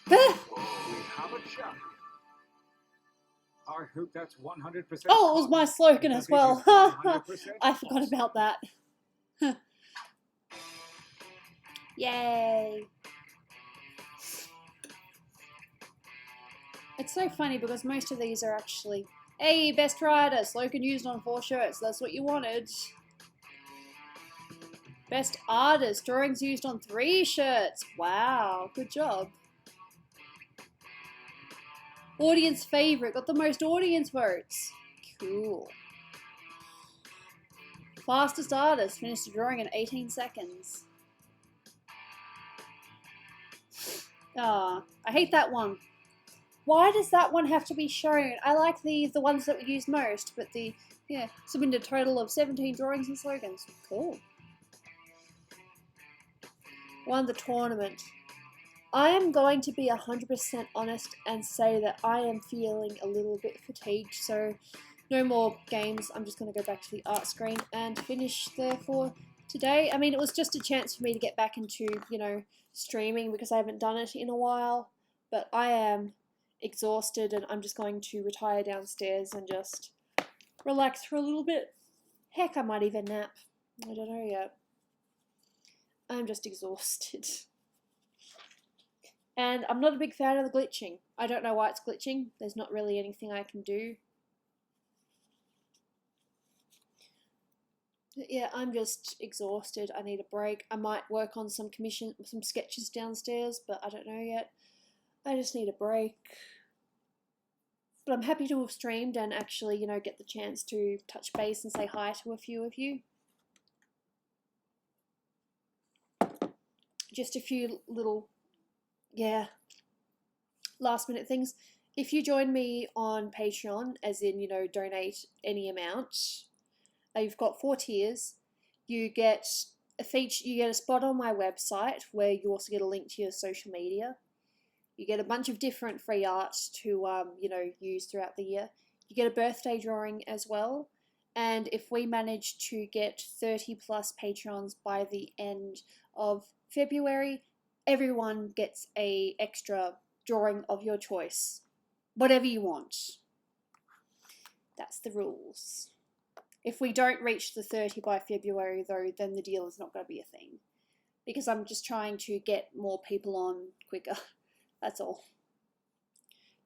We have a champion. I hope that's 100%. Oh, it was my slogan as well. I forgot about that. Yay. It's so funny because most of these are actually, hey, best rider, slogan used on 4 shirts. That's what you wanted. Best artist, drawings used on 3 shirts. Wow, good job. Audience favorite, got the most audience votes. Cool. Fastest artist, finished the drawing in 18 seconds. Ah, I hate that one. Why does that one have to be shown? I like the ones that we use most, but submitted a total of 17 drawings and slogans. Cool. Won the tournament. I am going to be 100% honest and say that I am feeling a little bit fatigued, so no more games. I'm just going to go back to the art screen and finish there for today. I mean, it was just a chance for me to get back into, streaming because I haven't done it in a while, but I am exhausted and I'm just going to retire downstairs and just relax for a little bit. Heck, I might even nap. I don't know yet. I'm just exhausted. And I'm not a big fan of the glitching. I don't know why it's glitching. There's not really anything I can do. Yeah, I'm just exhausted. I need a break. I might work on some sketches downstairs, but I don't know yet. I just need a break. But I'm happy to have streamed and actually, you know, get the chance to touch base and say hi to a few of you. Just a few little, last minute things. If you join me on Patreon, as in, you know, donate any amount, you've got 4 tiers. You get a spot on my website where you also get a link to your social media. You get a bunch of different free art to use throughout the year. You get a birthday drawing as well. And if we manage to get 30 plus patrons by the end of February, everyone gets a extra drawing of your choice. Whatever you want. That's the rules. If we don't reach the 30 by February, though, then the deal is not going to be a thing. Because I'm just trying to get more people on quicker. That's all.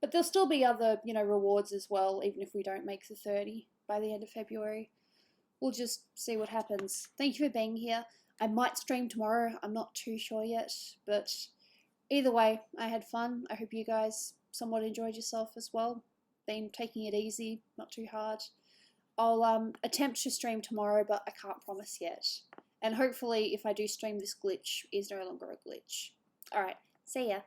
But there'll still be other, rewards as well, even if we don't make the 30 by the end of February. We'll just see what happens. Thank you for being here. I might stream tomorrow. I'm not too sure yet. But either way, I had fun. I hope you guys somewhat enjoyed yourself as well. Been taking it easy, not too hard. I'll attempt to stream tomorrow, but I can't promise yet. And hopefully, if I do stream, this glitch is no longer a glitch. Alright, see ya.